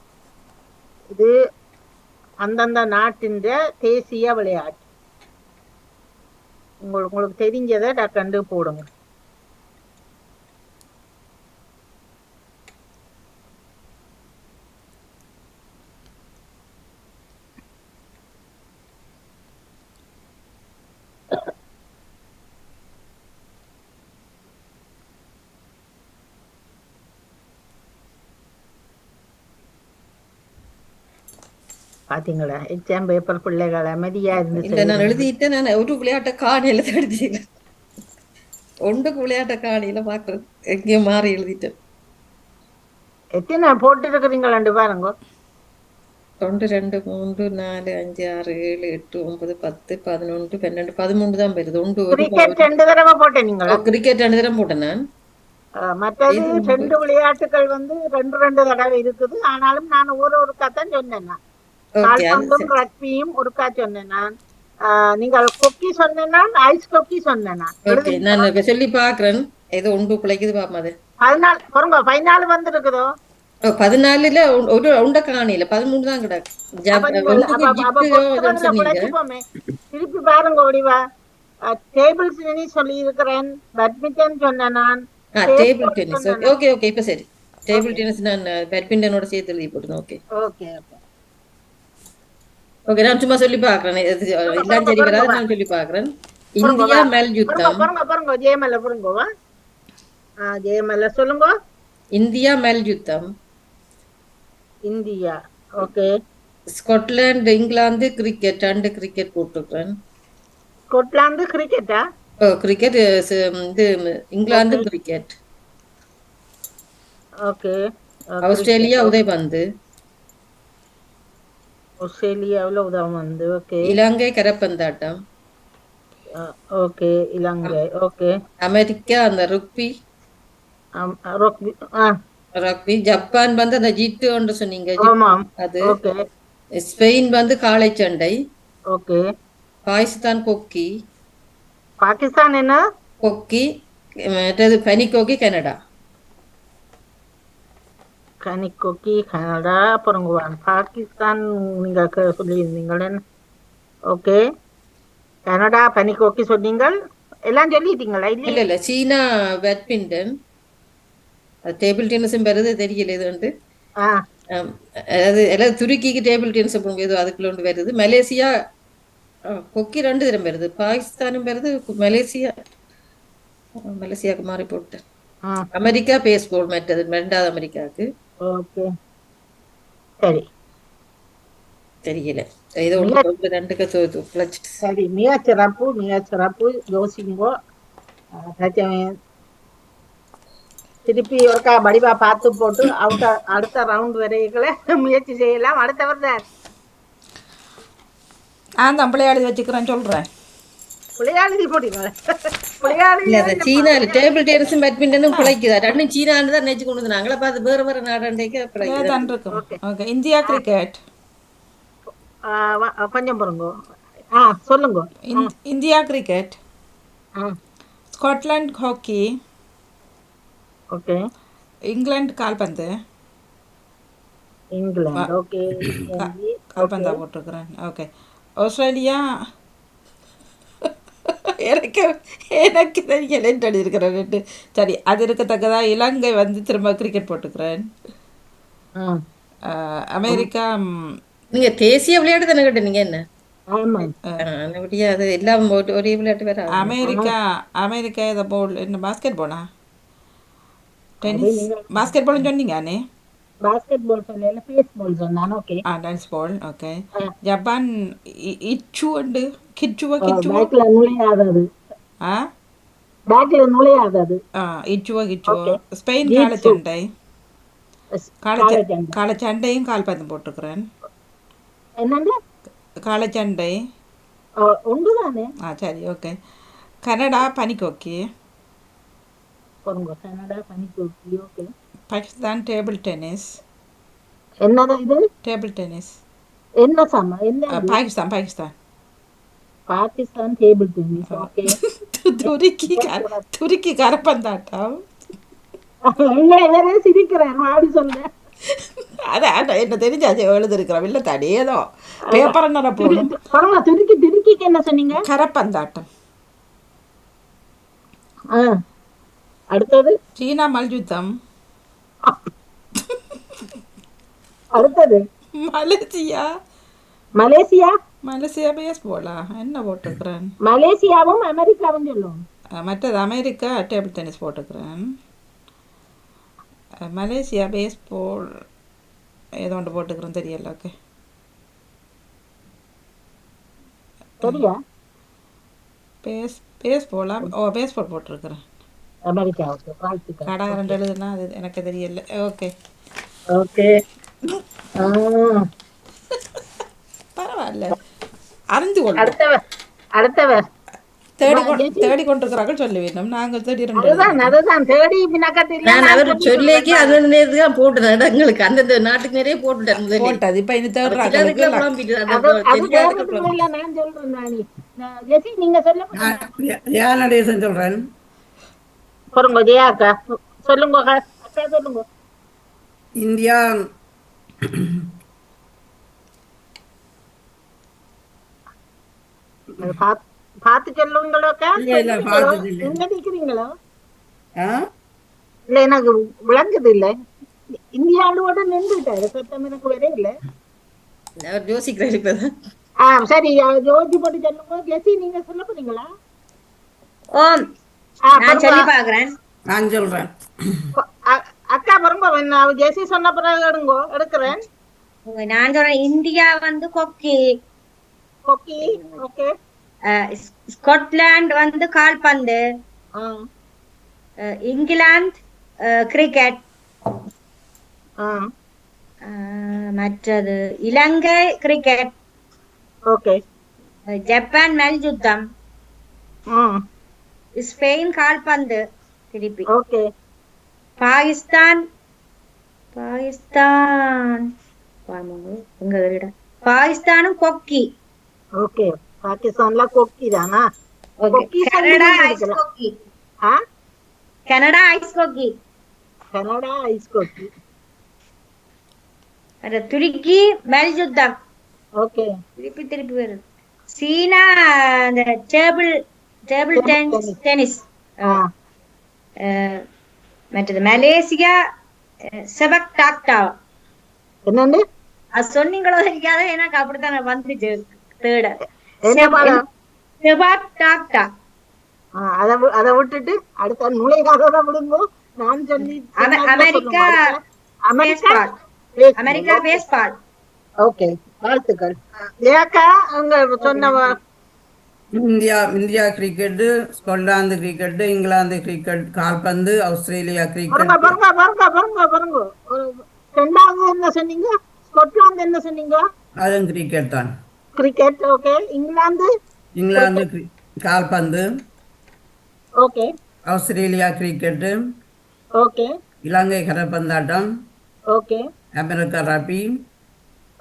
இது அந்தந்த நாட்டின் தேசிய விளையாட்டு. உங்களுக்கு தெரிஞ்சதை டக்கண்டு போடுங்க. பாத்தீங்களா, எக்ஸாம் பேப்பர் பிள்ளைகள் அமைதியா இல்ல நான் எழுதிட்டு நான் ஒரு விளையாட்டை காணியில எழுதியில ஒன்றுக்கு விளையாட்டை காணியில பாக்குறது எங்கேயும் மாறி எழுதிட்டேன். எத்தனை போட்டு இருக்கிறீங்களா பாருங்க. 1 2 3 4 5 6 7 8 9 10 11 12 13 தான் வருது. கிரிக்கெட் 2 தடவை போட்டேன். நீங்களா கிரிக்கெட் 2 தடவை போட்டேன் நான். மற்றது 2 விளையாட்டுகள் வந்து 2 தடவை இருக்குது. ஆனாலும் நான் ஒரு கத்தான் சொன்னேன். கால்பந்தும் ரக்பியும் ஒருக்கா சொன்னேன் நான். நீங்கள் கொக்கி சொன்னா, ஐஸ் கொக்கி சொன்னா. நான் சொல்லி பாக்குறேன். ஏதோ ஒன்று பிழைக்குது பாப்பா. அது 14 பாருங்க, 14 வந்து இருக்குதோ. 14ல ஒரு உண்ட காணியில 13 தான் கிடக்கு. திருப்பி பாருங்க ஓடிவா. டேபிள் டென்னிஸ் சொல்லி இருக்கிறேன், பேட்மிண்டன் சொன்னேன் நான். டேபிள் டென்னிஸ் ஓகே ஓகே இப்ப சரி. டேபிள் டென்னிஸ் நான் பேட்மிண்டனோட சேர்த்து எழுதி போட்டேன். ஓகே ஓகே ஓகே நான் சும்மா சொல்லி பாக்குறேன். எல்லாம் சரி வராது, நான் சொல்லி பாக்குறேன். இந்தியா மல்யுத்தம். பாருங்க ஜெயமல்ல பாருங்க. ஜெயமல்ல சொல்லுங்க. இந்தியா மல்யுத்தம். India okay. Scotland England cricket 2 cricket போட்டுக்கிறேன். ஸ்காட்லாந்து கிரிக்கெட்டா? கிரிக்கெட் இது இங்கிலாந்து கிரிக்கெட். ஓகே. ஆஸ்திரேலியா உதைபந்து. ஆஸ்திரேலியாவுல உதவந்து. ஓகே. இலங்கை கரப்பந்தாட்டம். ஓகே இலங்கை. ஓகே. அமெரிக்கா அந்த ரக்பி. ரக்பி. ஜப்பான் வந்து அந்த ஜிட்டு ஒன்று சொன்னீங்க அது. ஓகே. ஸ்பெயின் வந்து காளை சண்டை. ஓகே. பாகிஸ்தான் கொக்கி. பாகிஸ்தான் என்ன கொக்கி. மற்றது பனிக்கோக்கி கனடா. கனிக்கொக்கி கனடா பொறங்குவான் பாகிஸ்தான் நீங்க சொல்லியிருந்தீங்களே. ஓகே, கனடா பனிக்கொக்கி சொன்னீங்கள், எல்லாம் சொல்லிட்டீங்களா? இல்ல இல்லையே. இல்ல சீனா பேட்மிண்டன், டேபிள் டென்னிஸும் வருது தெரியல இது வந்து. ஆ அதாவது எல்லாம் துருக்கிக்கு டேபிள் டென்னிஸ் ஏதோ அதுக்குள்ள ஒன்று வருது. மலேசியா கொக்கி 2 தரம் வருது. பாகிஸ்தானும் வருது, மலேசியாவுக்கு மாறி போட்டு. ஆ அமெரிக்கா பேஸ்பால் மற்றது 2வது அமெரிக்காவுக்கு ஓகே சரி தெரியல. ஏதோ மிக ஒன்று 2க்கு பிழைச்சிட்டு. சரி, மிக சிறப்பு யோசிங்கோ. பிரச்சனை திருப்பி ஒருக்கா வடிவா பார்த்து போட்டு அடுத்த ரவுண்ட் வரைகளை முயற்சி செய்யலாம். அடுத்தவர் தான் நான் தான் பிள்ளையாடி வச்சுக்கிறேன் சொல்கிறேன். விளையாடி போட்டீங்களா? இல்ல அந்த சீனால டேபிள் டென்னிஸும் பேட்மிண்டனும் பிழைக்குதா? 2 சீனான்னு தான் நினைச்சு கொண்டு வந்தாங்களா? பார்த்து வேற நாடாண்டைக்கு பிள்ளையா பிழைக்குது. தான் இருக்கும். Okay, India cricket. கொஞ்சம் பாருங்க. சொல்லுங்க. India cricket. ஆ ஸ்காட்லாந்து ஹாக்கி. ஓகே, இங்கிலாந்து கால்பந்து. இங்கிலாந்து. ஓகே, கால்பந்தா போட்டிருக்கிறேன். Okay, Australia. எனக்கு எனக்கு தெரியல எழுதியிருக்கிறேன். சரி, அது இருக்கத்தக்கதா இலங்கை வந்து திரும்ப கிரிக்கெட் போட்டுக்கிறேன். அமெரிக்கா. நீங்க தேசிய விளையாட்டு தானே கேட்ட நீங்க என்ன? ஆமா, முடியாது எல்லாம் ஒரே விளையாட்டு வேற. அமெரிக்கா இதை போல் என்ன பாஸ்கெட் பாலா டென்னிஸ் பாஸ்கெட் பால்னு சொன்னீங்கண்ணே. பாஸ்கெட் பால் சொல்லல, பேஸ்பால் சொன்னான். Okay, tennis ball. Okay, Japan இச்சு அண்டு கிச்சுவா பேக்ல நுழையாதது. ஆ பேக்ல நுழையாதது. இச்சுவா. ஸ்பெயின் காலச்சண்டை. காலச்சண்டையும் கால்பந்து போட்டுக்கிறேன். என்னங்க காலச்சண்டை ஒன்றுதானே? சரி, ஓகே. கனடா பனிக்கொக்கி. கனடா பனிக்கொக்கி. ஓகே. Pakistan table tennis. என்னதான் இது? Table tennis. என்ன சாமா? என்ன? Pakistan table tennis. ஓகே. துருக்கி கரப்பந்தாட்டம். சிரிக்கிறேன் மாடி சொல்ல. அதான் என்ன தெரிஞ்சாச்சு எழுதிருக்கிறோம். இல்லை தாடி ஏதோ பேப்பர் என்ன போடும். துருக்கிக்கு என்ன சொன்னீங்க? கரப்பந்தாட்டம். அடுத்தது சீனா மல்யுத்தம். அடுத்தது மலேசியா பேஸ்பாலா என்ன போட்டுக்கிறேன். மலேசியாவும் அமெரிக்காவும் சொல்லுவோம். மற்றது அமெரிக்கா டேபிள் டென்னிஸ் போட்டுக்கிறேன். மலேசியா பேஸ்பால் ஏதோ ஒன்று போட்டுக்கிறேன் தெரியல. ஓகே, சரியா? பேஸ்பாலா? பேஸ்பால் போட்டிருக்கிறேன். கடை 2 எழுதுனா அது எனக்கு தெரியல. ஓகே ஓகே பரவாயில்ல, அறிந்து கொள்ளும். அடுத்தவர் தேடி கொண்டிருக்கிறார்கள் சொல்லி வேணும். நாங்கள் தேடி நான் அவர் சொல்லிக்கு அது நேரத்துக்கு போட்டுறேன். எங்களுக்கு அந்தந்த நாட்டுக்கு நிறைய போட்டுட்டேன். போட்டது இப்ப இனி தேடுறாங்க. தியானடேசன் சொல்றேன். சொல்லுங்க. இந்தியா பார்த்து சொல்லுங்களோக்கா. நிக்கிறீங்களோ? இல்ல எனக்கு விளங்குது. இல்ல இந்தியாவோட நின்றுட்டாரு. சத்தம் எனக்கு வரே இல்ல. யோசிக்கிறேன். சரி, ஜோதி போட்டு சொல்லுங்க. ஜெசி நீங்க சொல்ல போறீங்களா? நான் சொல்லி பாக்குறேன். நான் சொல்றேன். அக்கா பாருங்க, ஜெசி சொன்ன பிறகு எடுக்கிறேன். நான் சொல்றேன். இந்தியா வந்து கொக்கி. ஓகே. ஸ்காட்லாந்து வந்து கால்பந்து. இங்கிலாந்து கிரிக்கெட். மற்றது இலங்கை கிரிக்கெட். ஓகே. ஜப்பான் மல்யுத்தம். ஸ்பெயின் கால்பந்து. திருப்பி ஓகே. பாகிஸ்தான் பாகிஸ்தானும் கொக்கி. ஓகே. பாகிஸ்தான்ல கொக்கி தானா? கனடா ஐஸ் கொக்கி. கனடா ஐஸ் கொக்கி. துருக்கி மல்யுத்தம். ஓகே. திருப்பி வருது. சீனா அந்த டேபிள் டேபிள் டென்னிஸ். மற்றது மலேசியா செபக் டாக்டா. என்னண்டு அது சொன்னீங்களோ தெரியாத எனக்கு அப்படித்தான் வந்துச்சு தேட. என்ன பாடம்? Sepak doctor. அதை விட்டுட்டு அடுத்த நுழைகாத விடுங்கோ. நான் சொல்லி அமெரிக்கா அமெரிக்கா பேஸ்பால். ஓகே, வாழ்த்துக்கள். ஏக்கா அவங்க சொன்ன India cricket, Scotland cricket, England cricket கால்பந்து, ஆஸ்திரேலியா கிரிக்கெட். பாருங்க. ரெண்டாவது என்ன சொன்னீங்க? ஸ்காட்லாந்து என்ன சொன்னீங்க? அதுவும் கிரிக்கெட் தான். கிரிக்கெட். ஓகே. இங்கிலாந்து கால்பந்து. ஓகே. Australia cricket. ஓகே. இலங்கை கரப்பந்தாட்டம். ஓகே. அமெரிக்கா ரபி.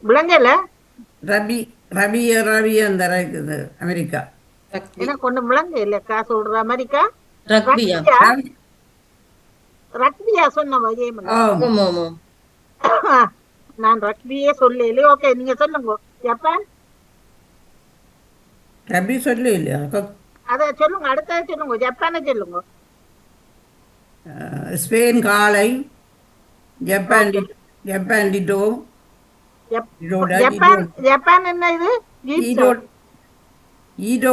விளங்கல ரபி ரபி ரபி அந்த இருக்குது அமெரிக்கா. எனக்கு ஒண்ணு விளங்க இல்லக்கா சொல்ற. அமெரிக்கா ரக்பியா? ரக்பியா சொன்ன நான் ரக்பியே சொல்லல. ஓகே, நீங்க சொல்லுங்க. ஜப்பான் ரபி சொல்லு இல்லையா? அத சொல்லுங்க, அடுத்தது சொல்லுங்க. ஜப்பானை சொல்லுங்க. ஸ்பெயின் காளை. Japan Tito. ஜப்பான் என்ன இது? ஈடோ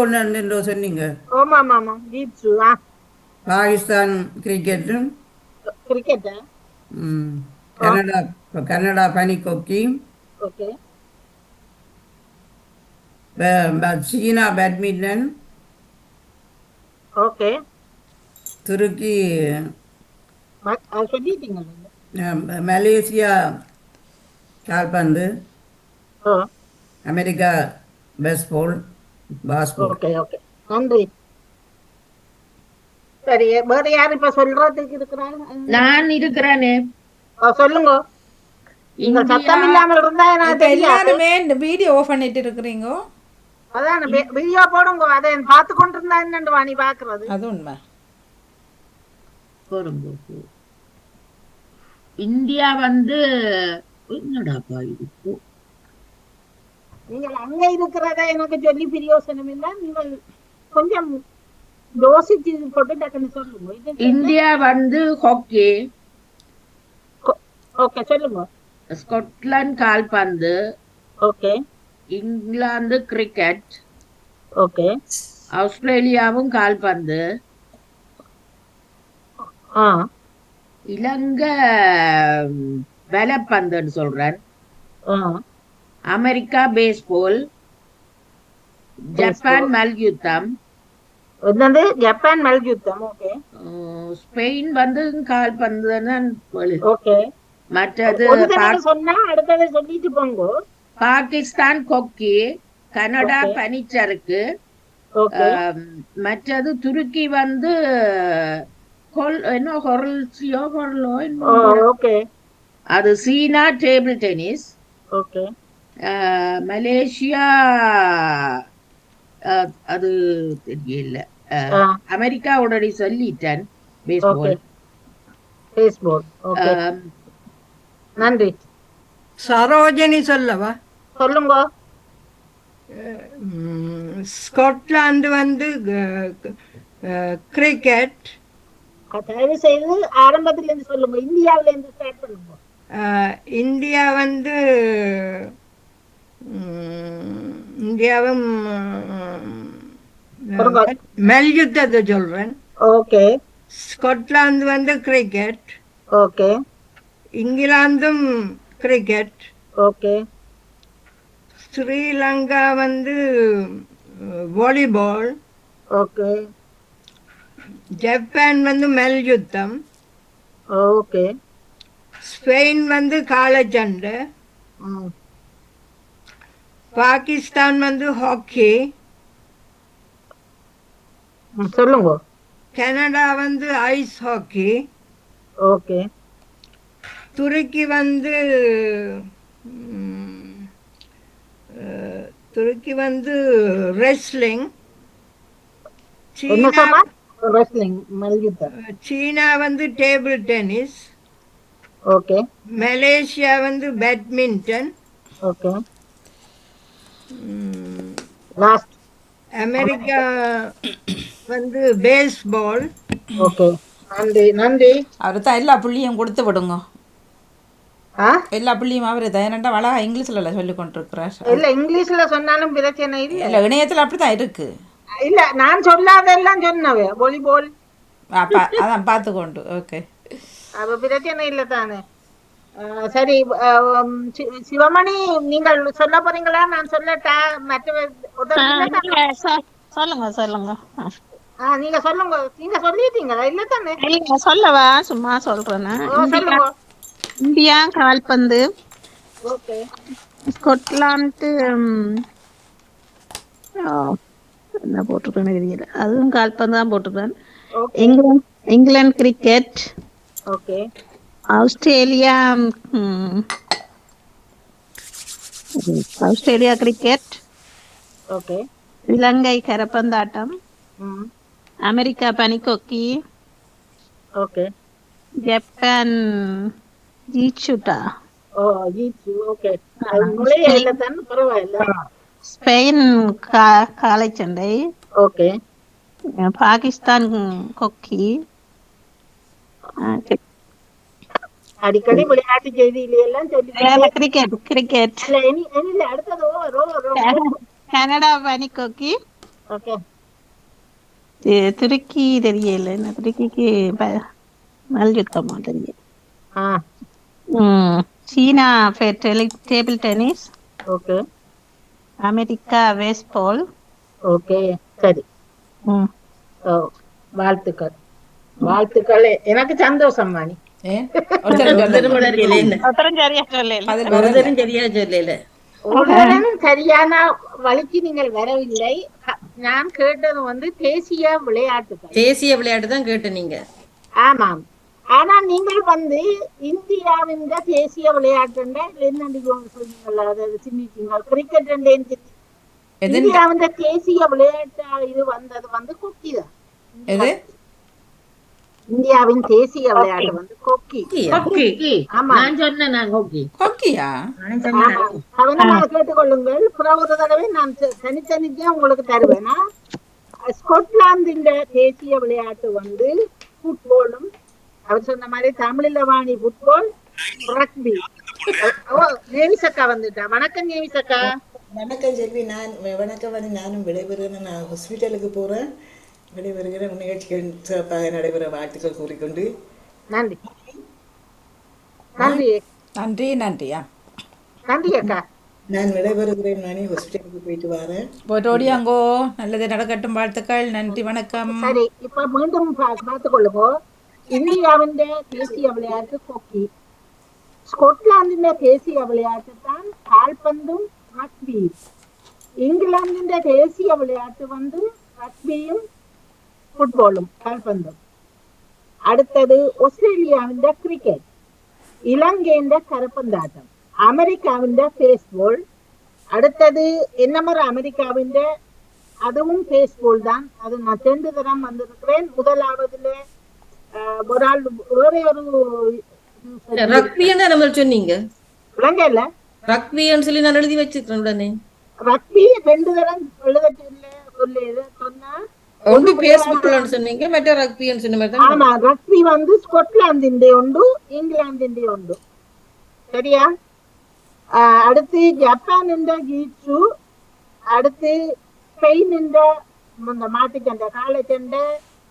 சொன்னீங்க. ஆமா ஜீப்சு. பாகிஸ்தான் கிரிக்கெட். கிரிக்கெட்டா? கனடா பனிக்கொக்கி. ஓகே. சீனா பேட்மிண்டன். ஓகே. துருக்கி. சொல்லிட்டீங்க. மலேசியா கால்பந்து. America baseball. ஓகே. நன்றி. சரி, வேற யாரு இப்ப சொல்றதுக்கு இருக்கிறாங்க? நான் இருக்கிறேனே. சொல்லுங்க. சத்தம் இல்லாமல் இருந்தா எல்லாருமே இந்த வீடியோ ஆஃப் பண்ணிட்டு இருக்கிறீங்க. அதான் வீடியோ போடுங்க. அதை பார்த்து கொண்டு இருந்தா என்னண்டு வாணி பாக்குறது. அது உண்மை. இந்தியா என்னடாப்பா இது? நீங்கள் அங்க இருக்கிறத எனக்கு சொல்லி பிரயோசனம் இல்லை. நீங்கள் கொஞ்சம் யோசிச்சு போட்டு டக்குன்னு சொல்லுங்க. India hockey. ஓகே, சொல்லுங்க. ஸ்காட்லாந்து கால்பந்து. ஓகே. இங்கிலாந்து கிரிக்கெட். ஓகே. ஆஸ்திரேலியாவும் கால்பந்து. இலங்கை வலப்பந்துன்னு சொல்றேன். America baseball. ஜப்பான் மல்யுத்தம். என்னது? ஜப்பான் மல்யுத்தம். ஓகே. ஸ்பெயின் கால்பந்து. ஓகே. மற்றது சொன்னா அடுத்தது சொல்லிட்டு போங்க. பாகிஸ்தான் கொக்கி. கனடா பனிச்சறுக்கு. மற்றது துருக்கி அது சீனா டேபிள் டென்னிஸ். ஓகே. மலேசியா அது தெரியல. அமெரிக்கா உடனே சொல்லிட்டேன். பேஸ்பால். நன்றி. சரோஜினி சொல்லவா? சொல்லுங்க. Scotland cricket. தயவு செய்து ஆரம்பத்துல இருந்து சொல்லுங்க. இந்தியாவில இருந்து ஸ்டார்ட் பண்ணுங்க. இந்தியா இந்தியாவும் மல்யுத்தத்தை சொல்றேன். ஓகே. Scotland cricket. ஓகே. இங்கிலாந்தும் கிரிக்கெட். Okay. Sri Lanka volleyball. Okay. Japan மல்யுத்தம். ஓகே. ஸ்பெயின் காலச்சண்டை. பாகிஸ்தான் ஹாக்கி. சொல்லுங்க. Canada ice hockey. ஓகே. துருக்கி ரெஸ்லிங். சீனா டேபிள் டென்னிஸ். ஓகே மலேசியா வந்து பேட்மிண்டன். Okay last. அமெரிக்கா வந்து பேஸ்பால். ஓகே நன்றி நன்றி. அவர் தான் எல்லா புள்ளியும் கொடுத்து விடுங்க. ஆ எல்லா புள்ளியும் அவர் தான் என்னண்டா அழகா இங்கிலீஷில் சொல்லி கொண்டிருக்கிறார். இல்ல இங்கிலீஷ்ல சொன்னாலும் பிரச்சனை இல்ல. இல்லை இணையத்தில் அப்படி தான் இருக்கு. இல்ல நான் சொல்லாதெல்லாம் சொன்னவே வாலிபால். அதான் பார்த்துக்கொண்டு. ஓகே அப்ப பிரச்சனை இல்லை தானே. சரி சிவமணி நீங்கள் சொல்ல போறீங்களா நான் சொல்லட்டா? மற்ற சொல்லுங்க சொல்லுங்க. நீங்க சொல்லுங்க. நீங்க சொல்லிட்டீங்களா? இல்ல தானே? இல்லைங்க சொல்லவா, சும்மா சொல்றேன்னா. சொல்லுங்க. இந்தியா கால்பந்து, ஓகே ஸ்கொட்லாந்து என்ன போட்டிருக்கேன்னு தெரியல, அதுவும் கால்பந்து தான் போட்டிருக்கேன். England cricket, okay Australia cricket, okay இலங்கை கரப்பந்தாட்டம், அமெரிக்கா பனிக்கொக்கி, ஓகே ஜப்பான் ஜீச்சுட்டா, ஓகே நுழைய இல்ல தானே, பரவாயில்ல. ஸ்பெயின் காளைச்சண்டை, ஓகே பாகிஸ்தான் கொக்கி. அடிக்கடி விளையாட்டு செய்தியில சொல்லி கிரிக்கெட் கிரிக்கெட் அடுத்தது கனடா பனிக்கொக்கி. ஓகே துருக்கி தெரியல, என்ன துருக்கிக்கு மல்யுத்தமா தெரியல. சீனா table tennis, okay America baseball. Okay சரி. வாழ்த்துக்கள் வாழ்த்துக்கள். எனக்கு சந்தோஷம் மாணி. சரியான வழிக்கு நீங்கள் வரவில்லை. நான் கேட்டது வந்து தேசிய விளையாட்டுகள். தேசிய விளையாட்டு தான் கேட்ட நீங்க. ஆமாம், ஆனா நீங்கள் வந்து இந்தியாவின் தேசிய விளையாட்டு கிரிக்கெட் இந்தியாவின் தேசிய விளையாட்டு இது வந்தது வந்து கொக்கி தான். இந்தியாவின் தேசிய விளையாட்டு வந்து கொக்கி. ஆமா நான் சொன்னேன். நான் கொக்கியா கவனமாக கேட்டுக்கொள்ளுங்கள். ஒரு தடவை நான் தனித்தனிக்கா உங்களுக்கு தருவேனா. ஸ்கொட்லாந்தின் தேசிய விளையாட்டு வந்து ஃபுட்பாலும், அவர் சொன்ன மாதிரி தமிழில வாணி ஃபுட்பால், ரக்பி. நேவிசக்கா வந்துட்டா. வணக்கம் நேவிசக்கா. வணக்கம் செல்வி. வணக்கம் வந்து நானும் விடைபெறுகிறேன். நான் ஹாஸ்பிட்டலுக்கு போறேன். விடைபெறுகிற நிகழ்ச்சிகள் சிறப்பாக நடைபெற வாழ்த்துக்கள் கூறிக்கொண்டு நன்றி நன்றி நன்றி நன்றியா நன்றி அக்கா. நான் விடைபெறுகிறேன். நானே ஹாஸ்பிட்டலுக்கு போயிட்டு வரேன். போயிட்டு ஓடியாங்கோ. நல்லது நடக்கட்டும். வாழ்த்துக்கள். நன்றி வணக்கம். சரி, இப்ப மீண்டும் பார்த்துக் கொள்ளுவோம். இந்தியாவின் தேசிய விளையாட்டு கொக்கி, ஸ்கொட்லாந்தின் தேசிய விளையாட்டு தான் கால்பந்தும் ரக்பி, இங்கிலாந்தின் தேசிய விளையாட்டு வந்து ரக்பியும் ஃபுட்பாலும் கால்பந்தும். அடுத்தது ஆஸ்திரேலியாவின் கிரிக்கெட், இலங்கையின் கரப்பந்தாட்டம், அமெரிக்காவின் பேஸ்பால். அடுத்தது என்னமர அமெரிக்காவின் அதுவும் பேஸ்பால் தான். அது நான் 2 தரம் வந்திருக்கிறேன். முதலாவதுல ஒரு ஆள் வேற ஒரு ரக்பின்னு நம்ம சொன்னீங்க. இலங்கையில ரக்பின்னு சொல்லி நான் எழுதி வச்சிருக்கேன். உடனே ரக்பி 2 தரம் எழுத சொன்னா ஒன்று பேஸ்பால் சொன்னீங்க, மற்ற ரக்பின்னு சொன்ன மாதிரி. ஆமா, ரக்பி வந்து ஸ்கொட்லாந்தின் உண்டு, இங்கிலாந்தின் உண்டு. சரியா? அடுத்து ஜப்பான் கீச்சு, அடுத்து ஸ்பெயின் மாட்டுச்சண்டை காளைச்சண்டை,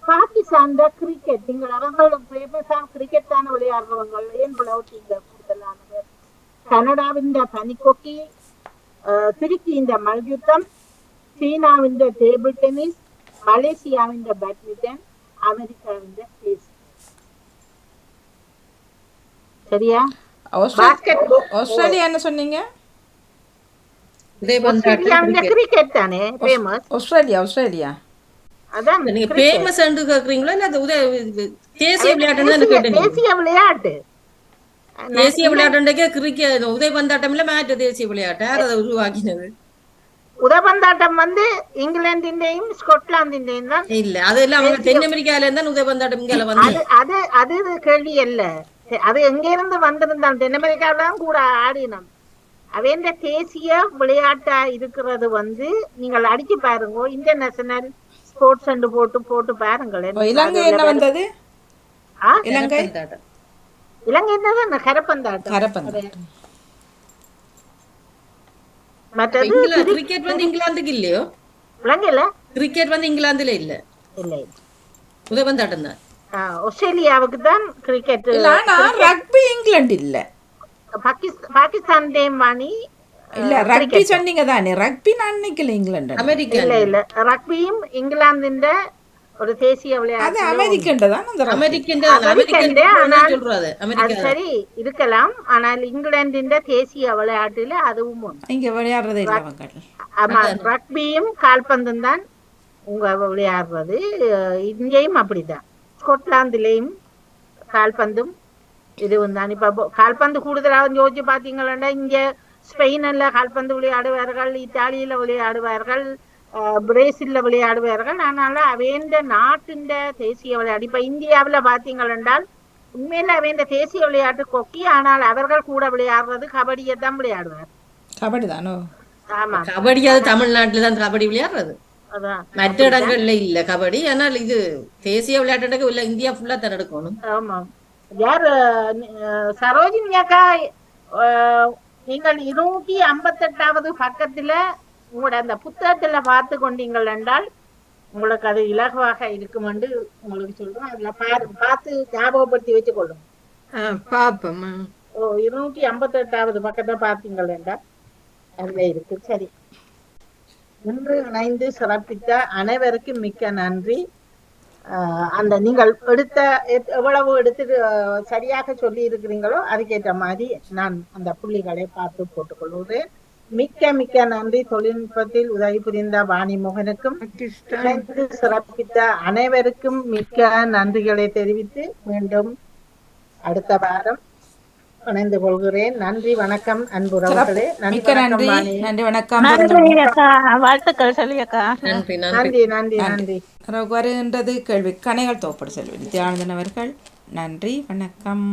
பாகிஸ்தான் கிரிக்கெட். நீங்கள் அவங்களும் ஃபேமஸா கிரிக்கெட் தானே விளையாடுறவங்க. ஏன் விளையாட்டீங்க கூடுதலானது. கனடாவின் பனிக்கொக்கி, துருக்கியின் மல்யுத்தம், சீனாவின் டேபிள் டென்னிஸ், மலேசியாவின் பேட்மிண்டன், அமெரிக்காவின் பேஸ். சரியா? ஆஸ்திரேலியா என்ன சொன்னீங்க? கிரிக்கெட் தானே ஃபேமஸ். ஆஸ்திரேலியா அதான் நீங்க ஃபேமஸ் என்று கேக்குறீங்களா இல்ல தேசிய விளையாட்டுன்னு தான் கேட்டீங்க? தேசிய விளையாட்டு. தேசிய விளையாட்டுண்டே கிரிக்கெட் உதைபந்தாட்டம் இல்ல, மேட்ச் தேசிய விளையாட்டு யார் அதை உருவாக்கினது? உதைபந்தாட்டம் வந்து இங்கிலாந்தின்டையும் ஸ்கொட்லாந்தின்டையும் தான். இல்ல அதெல்லாம் அவங்க தென் அமெரிக்கால இருந்தா உதைபந்தாட்டம் இங்க வந்து அது கேள்வி அல்ல. அது எங்க இருந்து வந்திருந்தான் தென் அமெரிக்காவிலாம் கூட ஆடினோம். அவன் தேசிய விளையாட்டா இருக்கிறது வந்து நீங்கள் அடிச்சு பாருங்க, இன்டர்நேஷனல் ஸ்போர்ட்ஸ் போட்டு பாருங்களேன். இலங்கை என்ன வந்தது? இலங்கை இலங்கை என்னதான் கரப்பந்தாட்டம். மற்றது கிரிக்கெட் வந்து இங்கிலாந்துக்கு இல்லையோ? இலங்கையில கிரிக்கெட் வந்து இங்கிலாந்துல இல்ல, இல்ல உதவந்தாட்டம் தான். ஆஸ்திரேலியாவுக்கு தான் கிரிக்கெட். ரக்பி இங்கிலாந்து இல்ல, பாகிஸ்தான் மணி இல்ல. ரக்பி சொன்னீங்க தானே? ரக்பி நான் நினைக்கல இங்கிலாந்து. அமெரிக்கா இல்ல ரக்பியும் இங்கிலாந்தின் ஒரு தேசிய விளையாட்டு. சரி இருக்கலாம், ஆனால் இங்கிலாந்தின் தேசிய விளையாட்டுல அதுவும் இங்க விளையாடுறதே இல்ல. ஆமா, ரக்பியும் கால்பந்தும் தான் உங்க விளையாடுறது. இங்கேயும் அப்படிதான், ஸ்கொட்லாந்துலயும் கால்பந்தும் இதுவும் தான். இப்ப கால்பந்து கூடுதலாக யோசிச்சு பாத்தீங்கன்னா, இங்க ஸ்பெயின்ல கால்பந்து விளையாடுவார்கள், இத்தாலியில விளையாடுவார்கள், பிரேசில்ல விளையாடுவார்கள். அதனால அவேண்ட நாட்டின் தேசிய விளையாட்டு. இப்ப இந்தியாவில பாத்தீங்கள் என்றால் உண்மையில அவேண்ட தேசிய விளையாட்டு கொக்கி. ஆனால் அவர்கள் கூட விளையாடுறது கபடியை தான் விளையாடுவார். கபடி தானோ? ஆமா, கபடியாவது தமிழ்நாட்டுல தான் கபடி விளையாடுறது, மற்ற இடங்கள்ல இல்ல கபடி. ஆனால் இது தேசிய விளையாட்டு இல்ல, இந்தியா ஃபுல்லா தான் எடுக்கணும். ஆமா. யார் சரோஜினி அக்கா, நீங்கள் 258வது பக்கத்துல உங்களோட அந்த புத்தகத்துல பார்த்து கொண்டீங்கள் என்றால் உங்களுக்கு அது இலகுவாக இருக்கும் என்று உங்களுக்கு சொல்றோம். அதுல பார்த்து ஞாபகப்படுத்தி வச்சு கொள்ளுங்க. பாப்போம். 258வது பக்கத்தை பார்த்தீங்கள் என்றால் அதுல இருக்கு. சரி, இன்று இணைந்து சிறப்பித்த அனைவருக்கும் மிக்க நன்றி. அந்த நீங்கள் எவ்வளவு எடுத்து சரியாக சொல்லி இருக்கிறீங்களோ அதுக்கேற்ற மாதிரி நான் அந்த புள்ளிகளை பார்த்து போட்டுக்கொள்கிறேன். மிக்க மிக்க நன்றி. தொழில்நுட்பத்தில் உதவி புரிந்த வாணிமோகனுக்கும் சிறப்பித்த அனைவருக்கும் மிக்க நன்றிகளை தெரிவித்து மீண்டும் அடுத்த வாரம் இணைந்து கொள்கிறேன். நன்றி, வணக்கம் அன்புறவுகளே. நன்றி வணக்கம். வாழ்த்துக்கள் சொல்லியக்கா. நன்றி நன்றி நன்றி. வருகின்றது கேள்வி கணைகள் தோப்படு செல்வி நித்யானந்தன் அவர்கள். நன்றி, வணக்கம்.